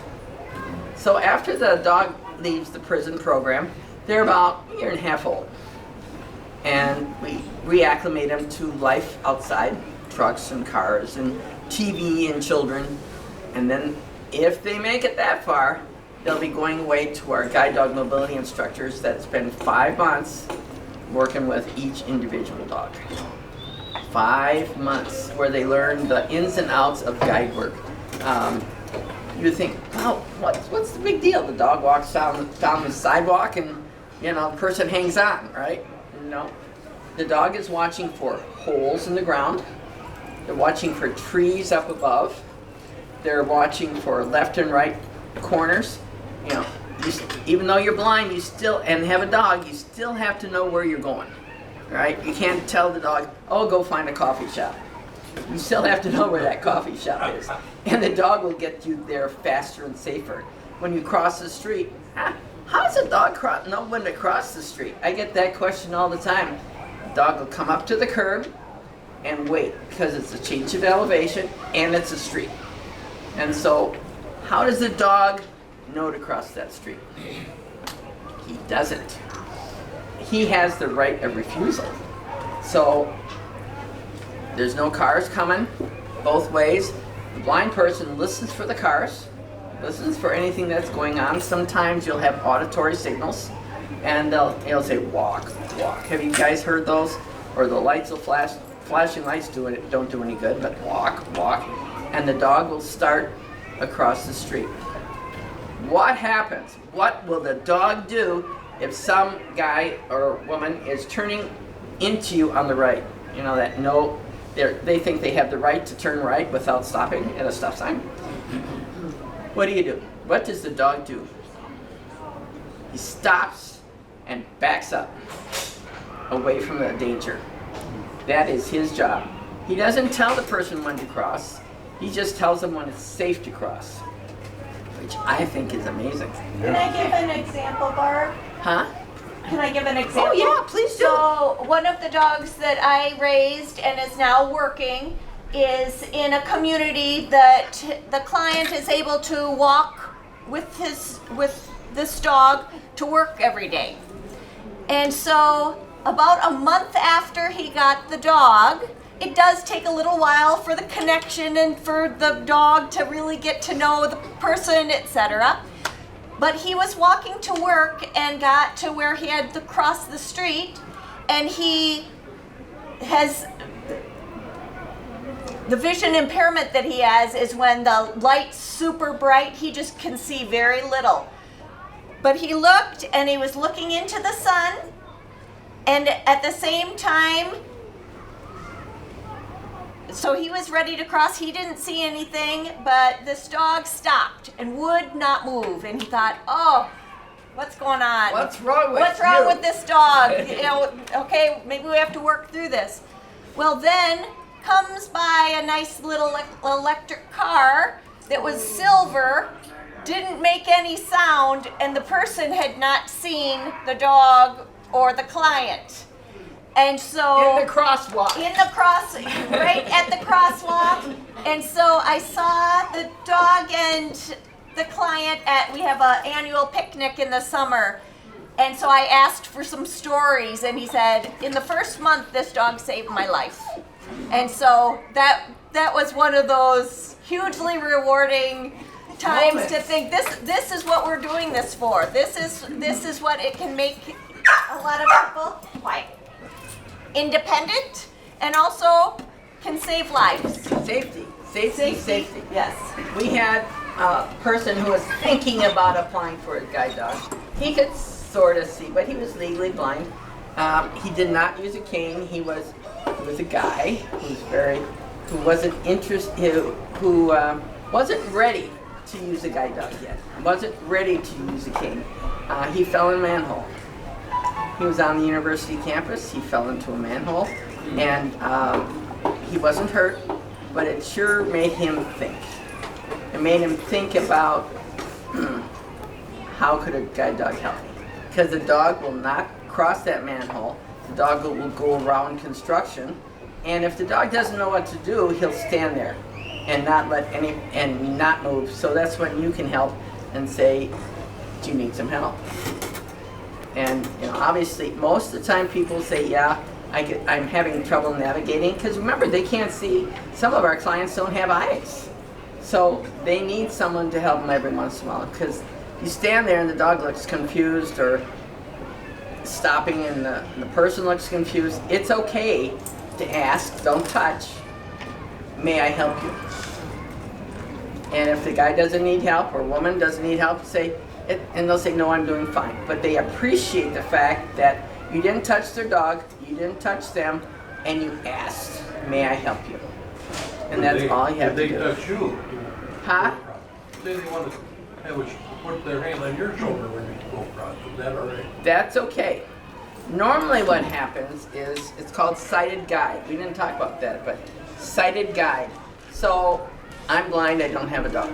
[SPEAKER 2] So after the dog leaves the prison program, they're about 1.5 years old. And we reacclimate them to life outside, trucks and cars and TV and children. And then if they make it that far, they'll be going away to our guide dog mobility instructors that spend 5 months working with each individual dog. 5 months where they learn the ins and outs of guide work. You think, oh, what's the big deal? The dog walks down the sidewalk and, the person hangs on, right? No. The dog is watching for holes in the ground. They're watching for trees up above. They're watching for left and right corners. Even though you're blind, and have a dog, you still have to know where you're going, right? You can't tell the dog, oh, go find a coffee shop. You still have to know where that coffee shop is. And the dog will get you there faster and safer. When you cross the street, how does a dog know when to cross the street? I get that question all the time. The dog will come up to the curb and wait, because it's a change of elevation and it's a street. And so, how does the dog know to cross that street? He doesn't. He has the right of refusal. So, there's no cars coming both ways. The blind person listens for the cars, listens for anything that's going on. Sometimes you'll have auditory signals, and they'll say, walk, walk. Have you guys heard those? Or the lights will flash. Flashing lights don't do any good, but walk, walk. And the dog will start across the street. What happens? What will the dog do if some guy or woman is turning into you on the right? They think they have the right to turn right without stopping at a stop sign. What do? What does the dog do? He stops and backs up away from the danger. That is his job. He doesn't tell the person when to cross. He just tells them when it's safe to cross, which I think is amazing.
[SPEAKER 3] Can I give an example, Barb?
[SPEAKER 2] Huh?
[SPEAKER 3] Can I give an example?
[SPEAKER 2] Oh yeah, please do.
[SPEAKER 3] So one of the dogs that I raised and is now working is in a community that the client is able to walk with this dog to work every day. And so about a month after he got the dog, it does take a little while for the connection and for the dog to really get to know the person, etc. But he was walking to work and got to where he had to cross the street, and he has the vision impairment that he has is when the light's super bright, he just can see very little. But he looked, and he was looking into the sun, and at the same time, so he was ready to cross. He didn't see anything, but this dog stopped and would not move. And he thought, oh, what's going on?
[SPEAKER 2] What's wrong with
[SPEAKER 3] What's wrong
[SPEAKER 2] you?
[SPEAKER 3] with this dog? You know, okay, maybe we have to work through this. Well, then comes by a nice little electric car that was silver, didn't make any sound, and the person had not seen the dog or the client. And so
[SPEAKER 2] In the crosswalk.
[SPEAKER 3] right at the crosswalk. And so I saw the dog and the client we have an annual picnic in the summer. And so I asked for some stories, and he said, in the first month, this dog saved my life. And so that was one of those hugely rewarding times
[SPEAKER 2] Moments.
[SPEAKER 3] to think this is what we're doing this for. This is what it can make a lot of people quiet. Independent, and also can save lives.
[SPEAKER 2] Safety.
[SPEAKER 3] Yes.
[SPEAKER 2] We had a person who was thinking about applying for a guide dog. He could sort of see, but he was legally blind. He did not use a cane. He was a guy who wasn't wasn't ready to use a guide dog yet. Wasn't ready to use a cane. He fell in a manhole. He was on the university campus. He fell into a manhole, and he wasn't hurt, but it sure made him think. It made him think about how could a guide dog help me? Because the dog will not cross that manhole. The dog will go around construction, and if the dog doesn't know what to do, he'll stand there and not move. So that's when you can help and say, do you need some help? And obviously, most of the time people say, yeah, I'm having trouble navigating, because remember, they can't see. Some of our clients don't have eyes. So they need someone to help them every once in a while, because you stand there and the dog looks confused, or stopping and the person looks confused. It's okay to ask, don't touch, may I help you? And if the guy doesn't need help, or woman doesn't need help, say, and they'll say, no, I'm doing fine. But they appreciate the fact that you didn't touch their dog, you didn't touch them, and you asked, may I help you? And that's all you have to do.
[SPEAKER 7] Did they touch you?
[SPEAKER 2] Huh?
[SPEAKER 7] Say they want to put their hand on your shoulder when you go across, is that all right?
[SPEAKER 2] That's okay. Normally what happens is, it's called sighted guide. We didn't talk about that, but sighted guide. So, I'm blind, I don't have a dog.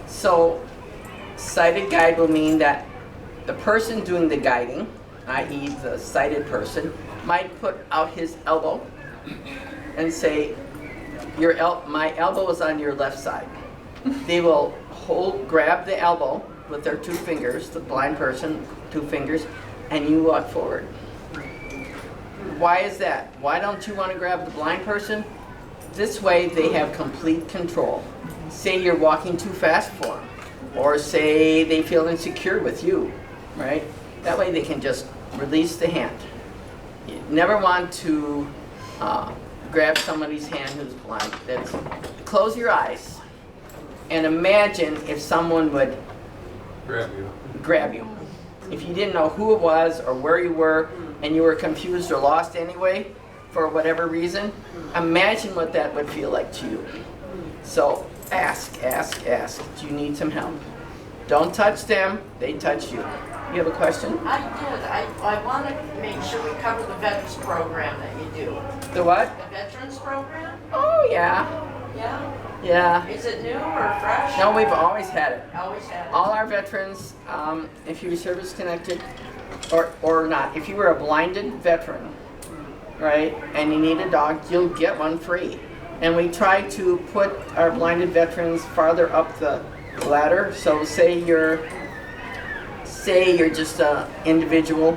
[SPEAKER 2] So, sighted guide will mean that the person doing the guiding, i.e. the sighted person, might put out his elbow and say, my elbow is on your left side. They will grab the elbow with their two fingers, the blind person, 2 fingers, and you walk forward. Why is that? Why don't you want to grab the blind person? This way they have complete control. Say you're walking too fast for them, or say they feel insecure with you, right? That way they can just release the hand. You never want to grab somebody's hand who's blind. Close your eyes and imagine if someone would grab you. If you didn't know who it was or where you were, and you were confused or lost anyway, for whatever reason, imagine what that would feel like to you. So ask. Do you need some help? Don't touch them, they touch you. You have a question?
[SPEAKER 1] I did. I want to make sure we cover the veterans program that you do.
[SPEAKER 2] The what?
[SPEAKER 1] The veterans program?
[SPEAKER 2] Oh, yeah.
[SPEAKER 1] Yeah?
[SPEAKER 2] Yeah.
[SPEAKER 1] Is it new or fresh?
[SPEAKER 2] No, we've always had it.
[SPEAKER 1] Always had it.
[SPEAKER 2] All our veterans, if you were service connected or not, if you were a blinded veteran, right, and you need a dog, you'll get one free. And we try to put our blinded veterans farther up the ladder. So say you're just an individual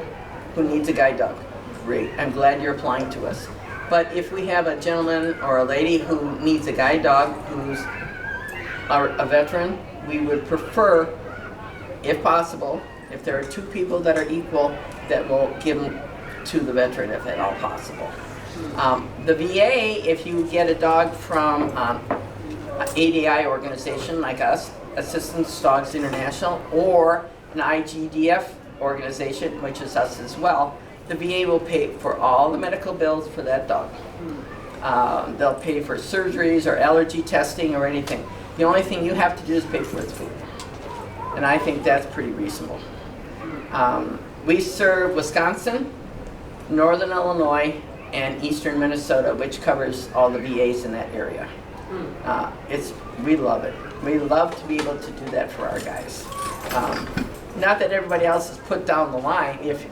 [SPEAKER 2] who needs a guide dog. Great, I'm glad you're applying to us. But if we have a gentleman or a lady who needs a guide dog who's a veteran, we would prefer, if possible, if there are two people that are equal, that will give them to the veteran if at all possible. The VA, if you get a dog from an ADI organization like us, Assistance Dogs International, or an IGDF organization, which is us as well, the VA will pay for all the medical bills for that dog. They'll pay for surgeries or allergy testing or anything. The only thing you have to do is pay for its food. And I think that's pretty reasonable. We serve Wisconsin, Northern Illinois, and Eastern Minnesota, which covers all the VAs in that area. We love it. We love to be able to do that for our guys. Not that everybody else is put down the line. If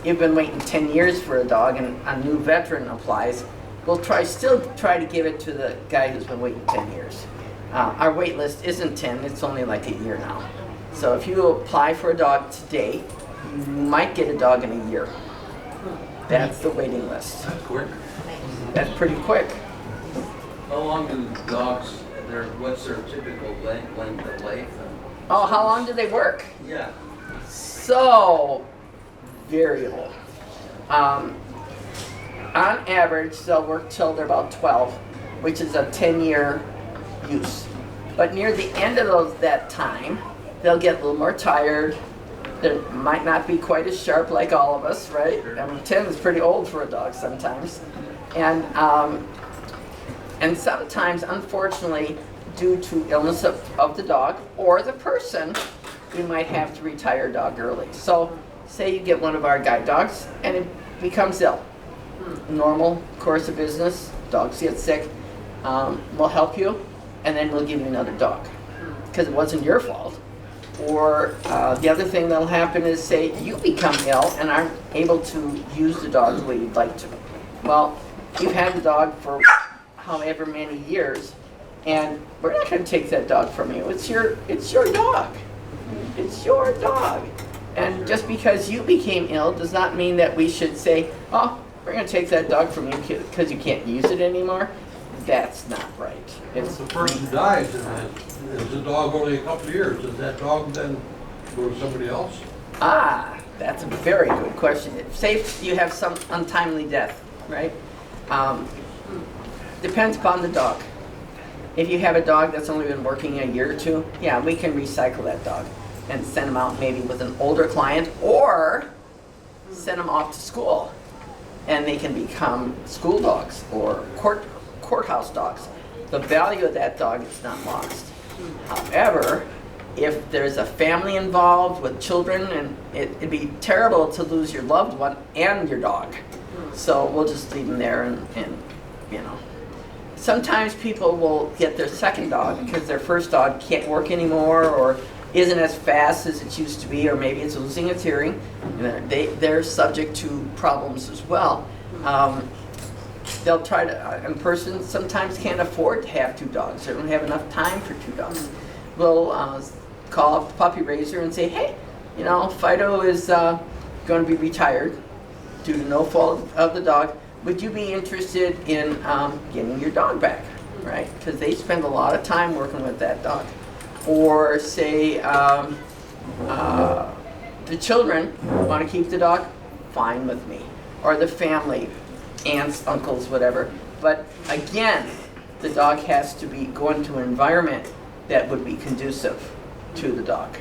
[SPEAKER 2] you've been waiting 10 years for a dog and a new veteran applies, we'll still try to give it to the guy who's been waiting 10 years. Our wait list isn't 10, it's only like a year now. So if you apply for a dog today, you might get a dog in a year. That's the waiting list.
[SPEAKER 7] That's quick.
[SPEAKER 2] That's pretty quick.
[SPEAKER 10] How long do dogs, what's their typical length of life?
[SPEAKER 2] Oh, how long do they work?
[SPEAKER 10] Yeah.
[SPEAKER 2] So variable. On average, they'll work till they're about 12, which is a 10-year use. But near the end of that time, they'll get a little more tired. They might not be quite as sharp like all of us, right? I mean, 10 is pretty old for a dog sometimes. And sometimes, unfortunately, due to illness of the dog or the person, we might have to retire a dog early. So say you get one of our guide dogs and it becomes ill. Normal course of business, dogs get sick, we'll help you and then we'll give you another dog because it wasn't your fault. Or the other thing that'll happen is say you become ill and aren't able to use the dog the way you'd like to. Well, you've had the dog for however many years and we're not going to take that dog from you. It's your dog. It's your dog. And just because you became ill does not mean that we should say, oh, we're going to take that dog from you because you can't use it anymore. That's not right.
[SPEAKER 7] If the person dies and is the dog only a couple of years, does that dog then go to somebody else?
[SPEAKER 2] Ah, that's a very good question. Say you have some untimely death, right? Depends upon the dog. If you have a dog that's only been working a year or two, yeah, we can recycle that dog and send them out maybe with an older client or send them off to school and they can become school dogs or courthouse dogs. The value of that dog is not lost. However, if there's a family involved with children, and it'd be terrible to lose your loved one and your dog. So we'll just leave them there and you know. Sometimes people will get their second dog because their first dog can't work anymore or isn't as fast as it used to be, or maybe it's losing its hearing. They're subject to problems as well. They'll try to, and person sometimes can't afford to have two dogs. They don't have enough time for two dogs. We'll call up the puppy raiser and say, hey, you know, Fido is going to be retired due to no fault of the dog. Would you be interested in getting your dog back, right? Because they spend a lot of time working with that dog. Or say the children want to keep the dog, fine with me. Or the family, aunts, uncles, whatever. But again, the dog has to be going to an environment that would be conducive to the dog.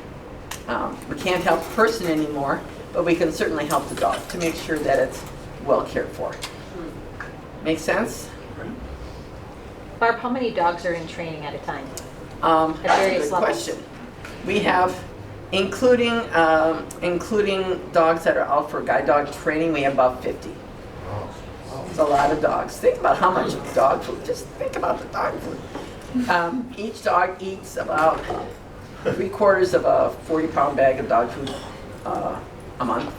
[SPEAKER 2] We can't help the person anymore, but we can certainly help the dog to make sure that it's well cared for. Make sense?
[SPEAKER 6] Barb, how many dogs are in training at a time?
[SPEAKER 2] That's a
[SPEAKER 6] various
[SPEAKER 2] good
[SPEAKER 6] levels.
[SPEAKER 2] question. We have, including dogs that are out for guide dog training, we have about 50. It's a lot of dogs. Think about how much dog food. Just think about the dog food. Each dog eats about 3/4 of a 40-pound bag of dog food a month.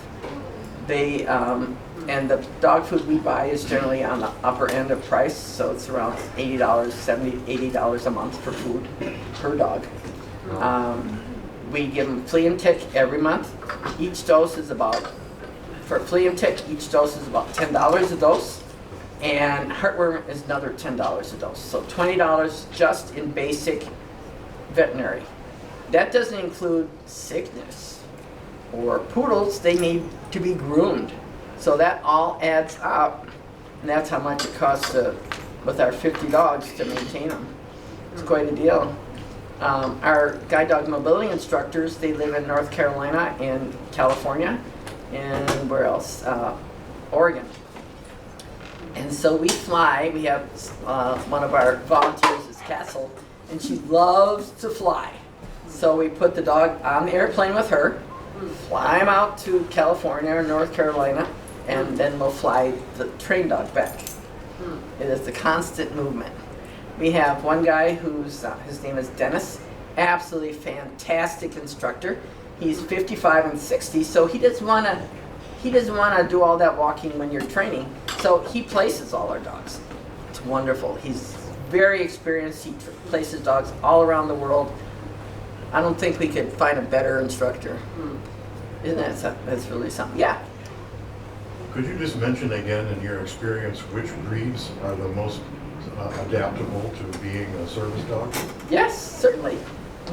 [SPEAKER 2] They and the dog food we buy is generally on the upper end of price, so it's around $80, $70, $80 a month for food per dog. We give them flea and tick every month. Each dose is about, for flea and tick, each dose is about $10 a dose. And heartworm is another $10 a dose. So $20 just in basic veterinary. That doesn't include sickness or poodles. They need to be groomed. So that all adds up. And that's how much it costs with our 50 dogs to maintain them. It's quite a deal. Our guide dog mobility instructors, they live in North Carolina and California. And where else? Oregon. And so we fly. We have one of our volunteers is Castle, and she loves to fly. So we put the dog on the airplane with her, fly him out to California or North Carolina, and then we'll fly the trained dog back. It is the constant movement. We have one guy who's, his name is Dennis, absolutely fantastic instructor. He's 55 and 60, so he doesn't want to do all that walking when you're training. So he places all our dogs. It's wonderful. He's very experienced. He places dogs all around the world. I don't think we could find a better instructor. Isn't that's really something? Yeah.
[SPEAKER 11] Could you just mention again, in your experience, which breeds are the most adaptable to being a service dog?
[SPEAKER 2] Yes, certainly.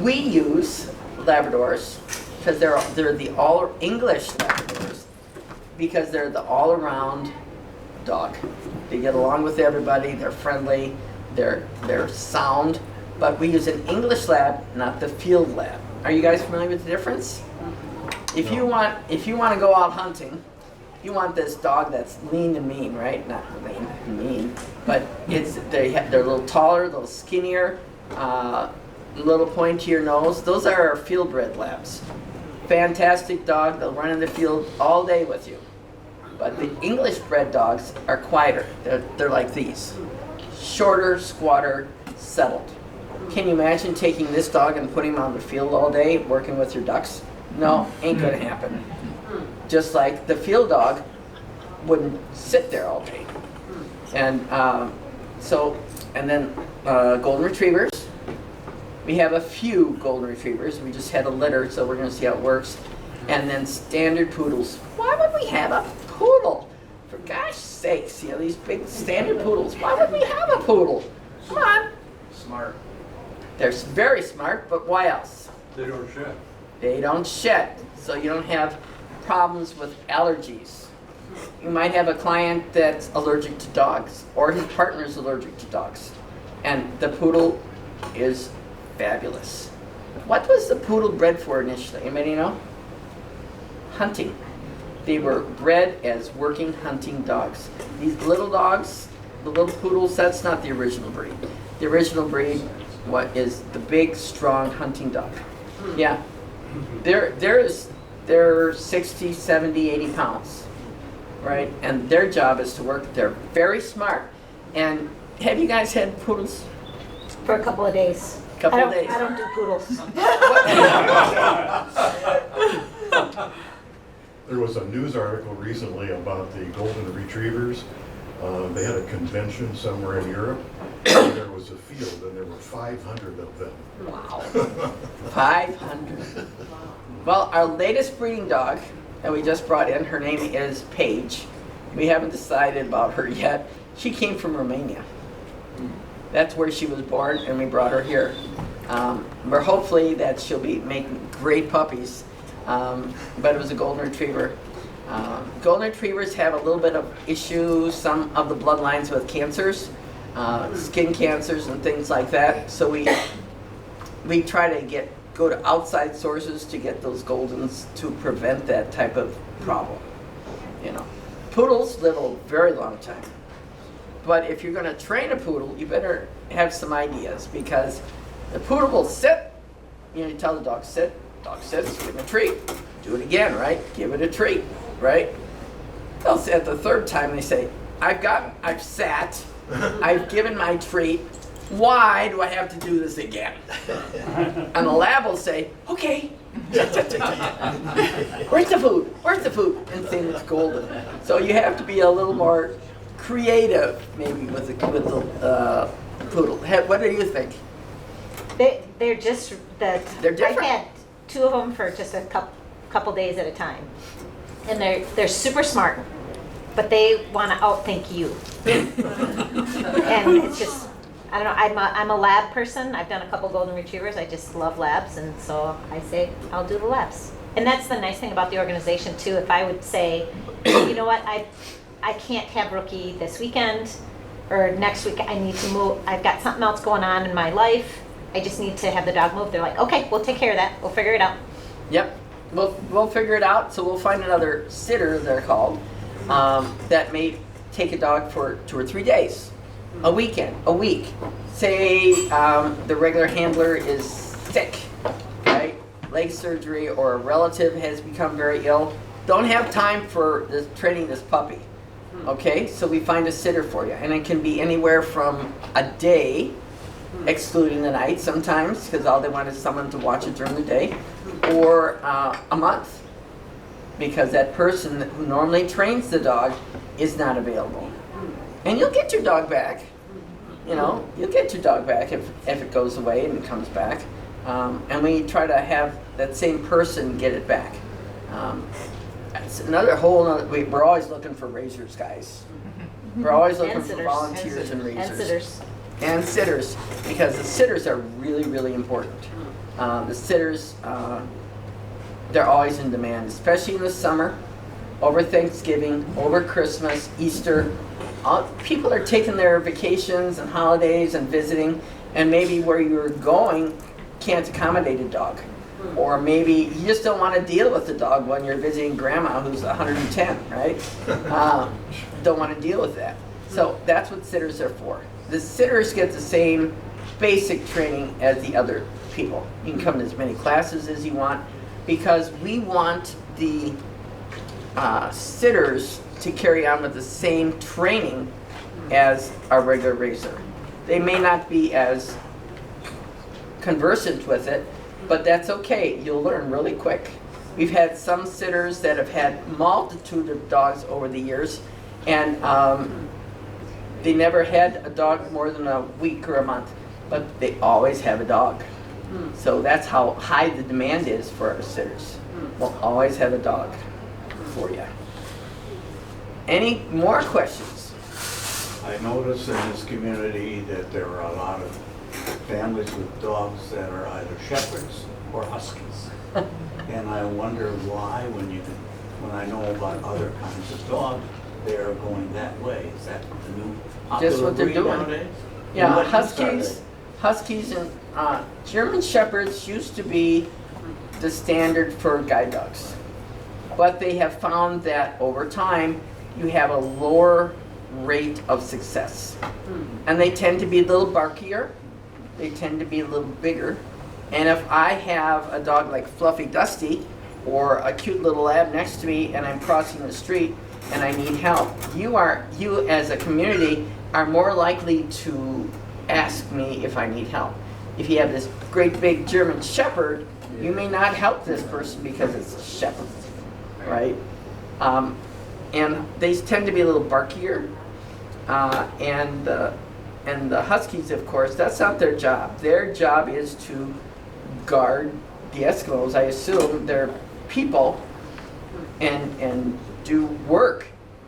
[SPEAKER 2] We use Labradors because they're the all English Labradors because they're the all-around dog. They get along with everybody. They're friendly. They're sound. But we use an English lab, not the field lab. Are you guys familiar with the difference? If you want to go out hunting, you want this dog that's lean and mean, right? Not lean and mean, but they're a little taller, a little skinnier, a little pointier nose. Those are our field-bred labs. Fantastic dog. They'll run in the field all day with you. But the English-bred dogs are quieter. They're like these. Shorter, squatter, settled. Can you imagine taking this dog and putting him on the field all day, working with your ducks? No, ain't gonna happen. Just like the field dog wouldn't sit there all day. And then golden retrievers. We have a few golden retrievers. We just had a litter, so we're gonna see how it works. And then standard poodles. Why would we have a poodle? For gosh sakes, these big standard poodles. Why would we have a poodle? Come on.
[SPEAKER 10] Smart.
[SPEAKER 2] They're very smart, but why else?
[SPEAKER 7] They don't shed.
[SPEAKER 2] They don't shed, so you don't have problems with allergies. You might have a client that's allergic to dogs, or his partner is allergic to dogs. And the poodle is fabulous. What was the poodle bred for initially? Anybody know? Hunting. They were bred as working hunting dogs. These little dogs, the little poodles, that's not the original breed. The original breed is the big, strong hunting dog. Yeah. They're 60, 70, 80 pounds, right? And their job is to work. They're very smart. And have you guys had poodles?
[SPEAKER 6] For a couple of days.
[SPEAKER 2] Couple of days.
[SPEAKER 6] I don't do poodles.
[SPEAKER 11] There was a news article recently about the golden retrievers. They had a convention somewhere in Europe, and there was a field, and there were 500 of them.
[SPEAKER 2] Wow. 500. Well, our latest breeding dog that we just brought in, her name is Paige. We haven't decided about her yet. She came from Romania. That's where she was born, and we brought her here. We're hopefully that she'll be making great puppies, but it was a golden retriever. Golden retrievers have a little bit of issues, some of the bloodlines with cancers, skin cancers and things like that. So we try to go to outside sources to get those goldens to prevent that type of problem. Poodles live a very long time. But if you're going to train a poodle, you better have some ideas, because the poodle will sit. You tell the dog sit sits, give him a treat. Do it again, right? Give it a treat, right? They'll say at the third time, they say, I've sat, I've given my treat. Why do I have to do this again? And the lab will say, okay. Where's the food? Where's the food? And say it's golden. So you have to be a little more creative, maybe, with the poodle. What do you think?
[SPEAKER 6] They're just that.
[SPEAKER 2] They're different.
[SPEAKER 6] I've had 2 of them for just a couple days at a time, and they're super smart, but they want to outthink you. And it's just, I don't know. I'm a lab person. I've done a couple golden retrievers. I just love labs, and so I say I'll do the labs. And that's the nice thing about the organization too. If I would say, you know what, I can't have Rookie this weekend or next week. I need to move. I've got something else going on in my life. I just need to have the dog move. They're like, okay, we'll take care of that. We'll figure it out.
[SPEAKER 2] Yep, we'll figure it out. So we'll find another sitter, they're called, that may take a dog for 2 or 3 days, a weekend, a week. Say the regular handler is sick, right? Leg surgery, or a relative has become very ill. Don't have time for training this puppy. Okay, so we find a sitter for you, and it can be anywhere from a day, excluding the night sometimes, because all they want is someone to watch it during the day, or a month, because that person who normally trains the dog is not available. And you'll get your dog back. You know, you'll get your dog back if it goes away and comes back. And we try to have that same person get it back. It's we're always looking for raisers, guys. We're always looking for volunteers and raisers.
[SPEAKER 6] And sitters.
[SPEAKER 2] And sitters, because the sitters are really, really important. The sitters, they're always in demand, especially in the summer, over Thanksgiving, over Christmas, Easter. People are taking their vacations and holidays and visiting, and maybe where you're going can't accommodate a dog. Or maybe you just don't want to deal with the dog when you're visiting grandma who's 110, right? Don't want to deal with that. So that's what sitters are for. The sitters get the same basic training as the other people. You can come to as many classes as you want, because we want the sitters to carry on with the same training as our regular raiser. They may not be as conversant with it, but that's okay. You'll learn really quick. We've had some sitters that have had multitude of dogs over the years, and they never had a dog more than a week or a month, but they always have a dog. So that's how high the demand is for our sitters. We'll always have a dog for you. Any more questions?
[SPEAKER 9] I notice in this community that there are a lot of families with dogs that are either shepherds or huskies. And I wonder why, when I know about other kinds of dogs, they are going that way. Is that the new popular
[SPEAKER 2] Just what they're
[SPEAKER 9] breed
[SPEAKER 2] doing.
[SPEAKER 9] nowadays?
[SPEAKER 2] Yeah,
[SPEAKER 9] And what use
[SPEAKER 2] Huskies and German Shepherds used to be the standard for guide dogs. But they have found that over time, you have a lower rate of success. And they tend to be a little barkier. They tend to be a little bigger. And if I have a dog like Fluffy Dusty, or a cute little lab next to me, and I'm crossing the street and I need help, you as a community are more likely to ask me if I need help. If you have this great big German Shepherd, you may not help this person because it's a shepherd, right? And they tend to be a little barkier. And the Huskies, of course, that's not their job. Their job is to guard the Eskimos. I assume they're people and do work.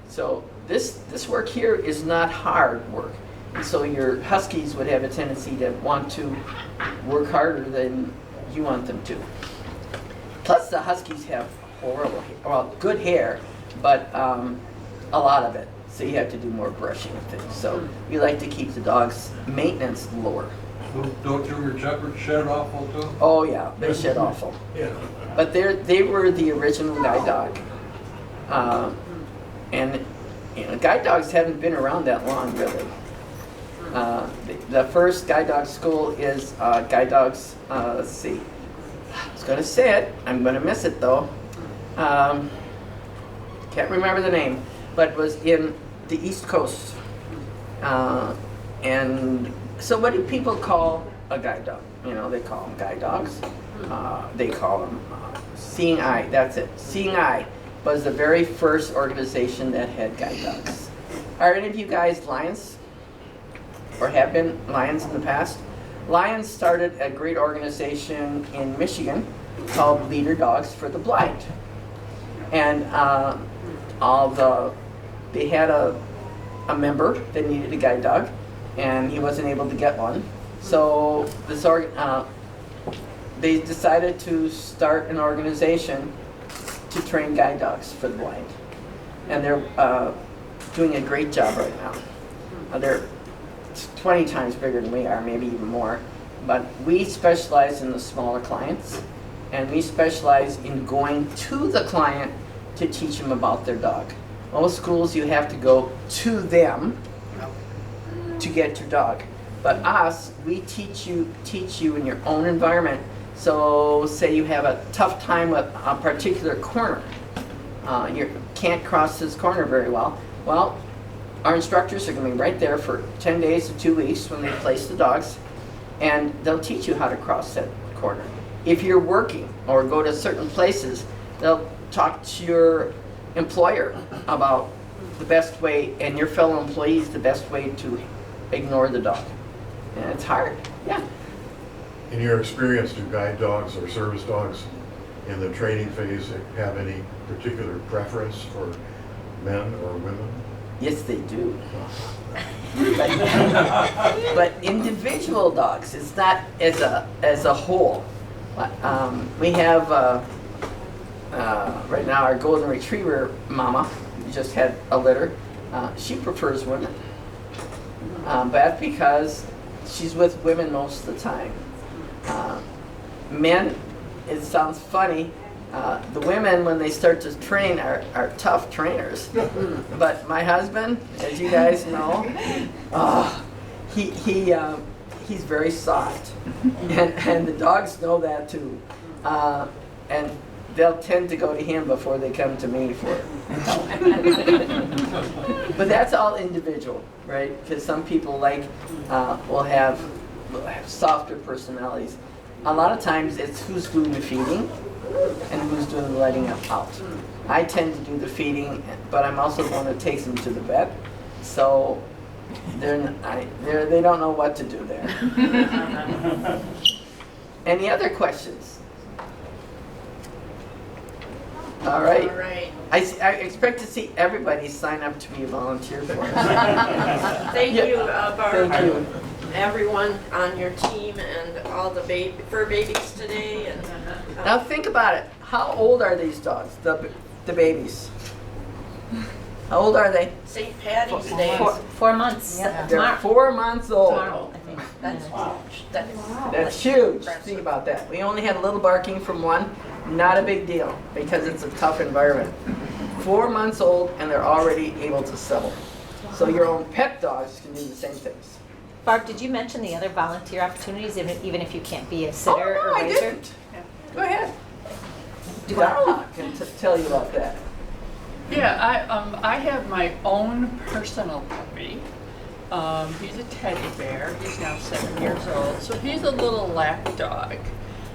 [SPEAKER 2] So this work here is not hard work. And so your Huskies would have a tendency to want to work harder than you want them to. Plus the Huskies have good hair, but a lot of it. So you have to do more brushing and things. So we like to keep the dog's maintenance lower.
[SPEAKER 7] Don't German Shepherds shed awful too?
[SPEAKER 2] Oh yeah, they shed awful.
[SPEAKER 7] Yeah.
[SPEAKER 2] But they were the original guide dog. And guide dogs haven't been around that long, really. The first guide dog school is guide dogs, let's see. I was going to say it. I'm going to miss it though. Can't remember the name. But it was in the East Coast. And so what do people call a guide dog? You know, they call them guide dogs. They call them Seeing Eye, that's it. Seeing Eye was the very first organization that had guide dogs. Are any of you guys Lions? Or have been Lions in the past? Lions started a great organization in Michigan called Leader Dogs for the Blind. And they had a member that needed a guide dog, and he wasn't able to get one. So this they decided to start an organization to train guide dogs for the blind. And they're doing a great job right now. They're 20 times bigger than we are, maybe even more. But we specialize in the smaller clients, and we specialize in going to the client to teach them about their dog. Most schools you have to go to them to get your dog. But us, we teach you in your own environment. So say you have a tough time with a particular corner. You can't cross this corner very well. Well, our instructors are going to be right there for 10 days to 2 weeks when they place the dogs, and they'll teach you how to cross that corner. If you're working or go to certain places, they'll talk to your employer about the best way, and your fellow employees, the best way to ignore the dog. And it's hard, yeah.
[SPEAKER 11] In your experience, do guide dogs or service dogs in the training phase have any particular preference for men or women?
[SPEAKER 2] Yes, they do. But individual dogs, it's not as a whole. We have right now our golden retriever mama just had a litter. She prefers women, but that's because she's with women most of the time. Men, it sounds funny, the women when they start to train are tough trainers. But my husband, as you guys know, he's very soft, and the dogs know that too, and they'll tend to go to him before they come to me for help. But that's all individual, right? Because some people will have softer personalities. A lot of times it's who's doing the feeding and who's doing the letting out. I tend to do the feeding, but I'm also the one that takes them to the vet. So they don't know what to do there. Any other questions? All right.
[SPEAKER 1] All right.
[SPEAKER 2] I expect to see everybody sign up to be a volunteer for us.
[SPEAKER 1] Thank you, Barb.
[SPEAKER 2] Thank you.
[SPEAKER 1] Everyone on your team and all the fur babies today. And
[SPEAKER 2] Now think about it. How old are these dogs, the babies? How old are they?
[SPEAKER 1] St. Patty's Day.
[SPEAKER 6] 4 months.
[SPEAKER 2] They're 4 months old.
[SPEAKER 6] Tomorrow, I think.
[SPEAKER 1] That's huge.
[SPEAKER 2] That's huge. Think about that. We only had a little barking from one. Not a big deal because it's a tough environment. 4 months old and they're already able to settle. So your own pet dogs can do the same things.
[SPEAKER 6] Barb, did you mention the other volunteer opportunities, even if you can't be a sitter
[SPEAKER 2] Oh, no,
[SPEAKER 6] or
[SPEAKER 2] I
[SPEAKER 6] raiser?
[SPEAKER 2] didn't. Go ahead.
[SPEAKER 6] Do you want-
[SPEAKER 2] Darla can tell you about that.
[SPEAKER 4] Yeah, I have my own personal puppy. He's a teddy bear. He's now 7 years old. So he's a little lap dog.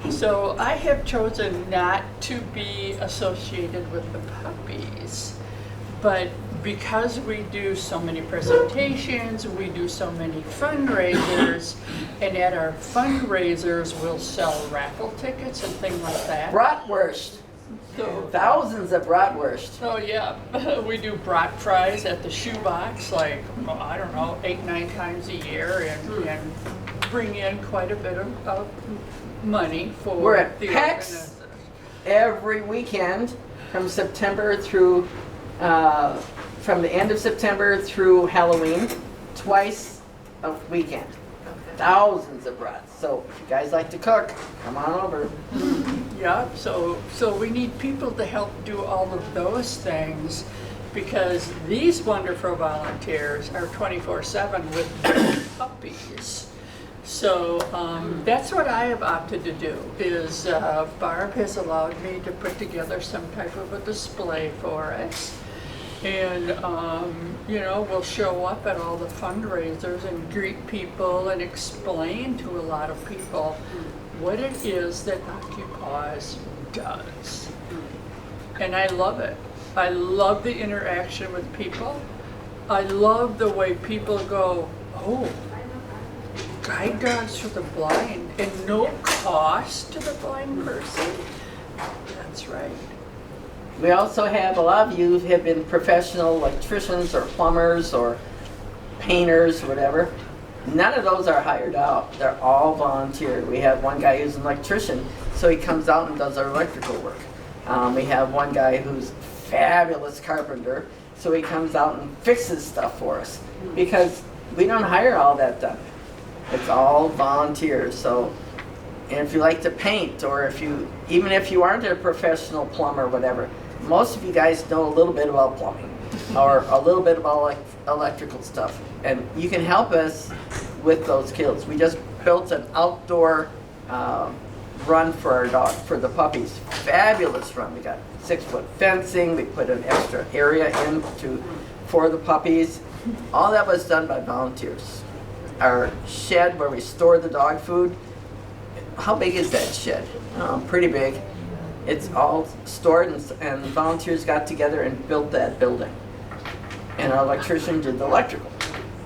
[SPEAKER 4] So I have chosen not to be associated with the puppies. But because we do so many presentations, we do so many fundraisers, and at our fundraisers we'll sell raffle tickets and things like that.
[SPEAKER 2] Bratwurst.
[SPEAKER 4] So,
[SPEAKER 2] Thousands of bratwurst.
[SPEAKER 4] oh yeah, we do brat fries at the shoebox, like, I don't know, 8-9 times a year, and bring in quite a bit of money for
[SPEAKER 2] We're at
[SPEAKER 4] the
[SPEAKER 2] PAX
[SPEAKER 4] organization.
[SPEAKER 2] every weekend from September through, from the end of September through Halloween, twice a weekend. Thousands of brats. So if you guys like to cook, come on over.
[SPEAKER 4] Yeah, so we need people to help do all of those things, because these wonderful volunteers are 24/7 with their puppies. So that's what I have opted to do, is Barb has allowed me to put together some type of a display for us. And, you know, we'll show up at all the fundraisers and greet people and explain to a lot of people what it is that OccuPaws does. And I love it. I love the interaction with people. I love the way people go, oh, guide dogs for the blind and no cost to the blind person. That's right.
[SPEAKER 2] We also have, a lot of you have been professional electricians or plumbers or painters or whatever. None of those are hired out. They're all volunteer. We have one guy who's an electrician, so he comes out and does our electrical work. We have one guy who's a fabulous carpenter, so he comes out and fixes stuff for us because we don't hire all that done. It's all volunteers. So, and if you like to paint, or even if you aren't a professional plumber or whatever, most of you guys know a little bit about plumbing or a little bit about electrical stuff, and you can help us with those skills. We just built an outdoor run for our dog, for the puppies. Fabulous run. We got 6-foot fencing. We put an extra area in for the puppies. All that was done by volunteers. Our shed where we store the dog food, how big is that shed? Pretty big. It's all stored, and volunteers got together and built that building. And our electrician did the electrical.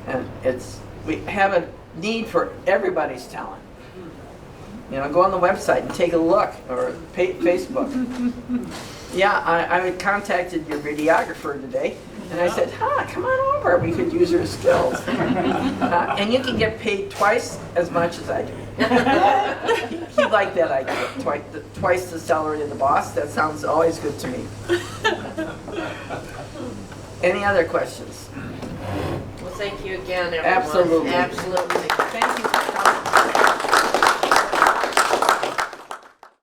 [SPEAKER 2] And we have a need for everybody's talent. You know, go on the website and take a look, or Facebook. Yeah, I contacted your videographer today, and I said, come on over, we could use your skills. And you can get paid twice as much as I do. He liked that idea, twice the salary of the boss. That sounds always good to me. Any other questions?
[SPEAKER 1] Well, thank you again, everyone.
[SPEAKER 2] Absolutely.
[SPEAKER 1] Absolutely.
[SPEAKER 2] Thank you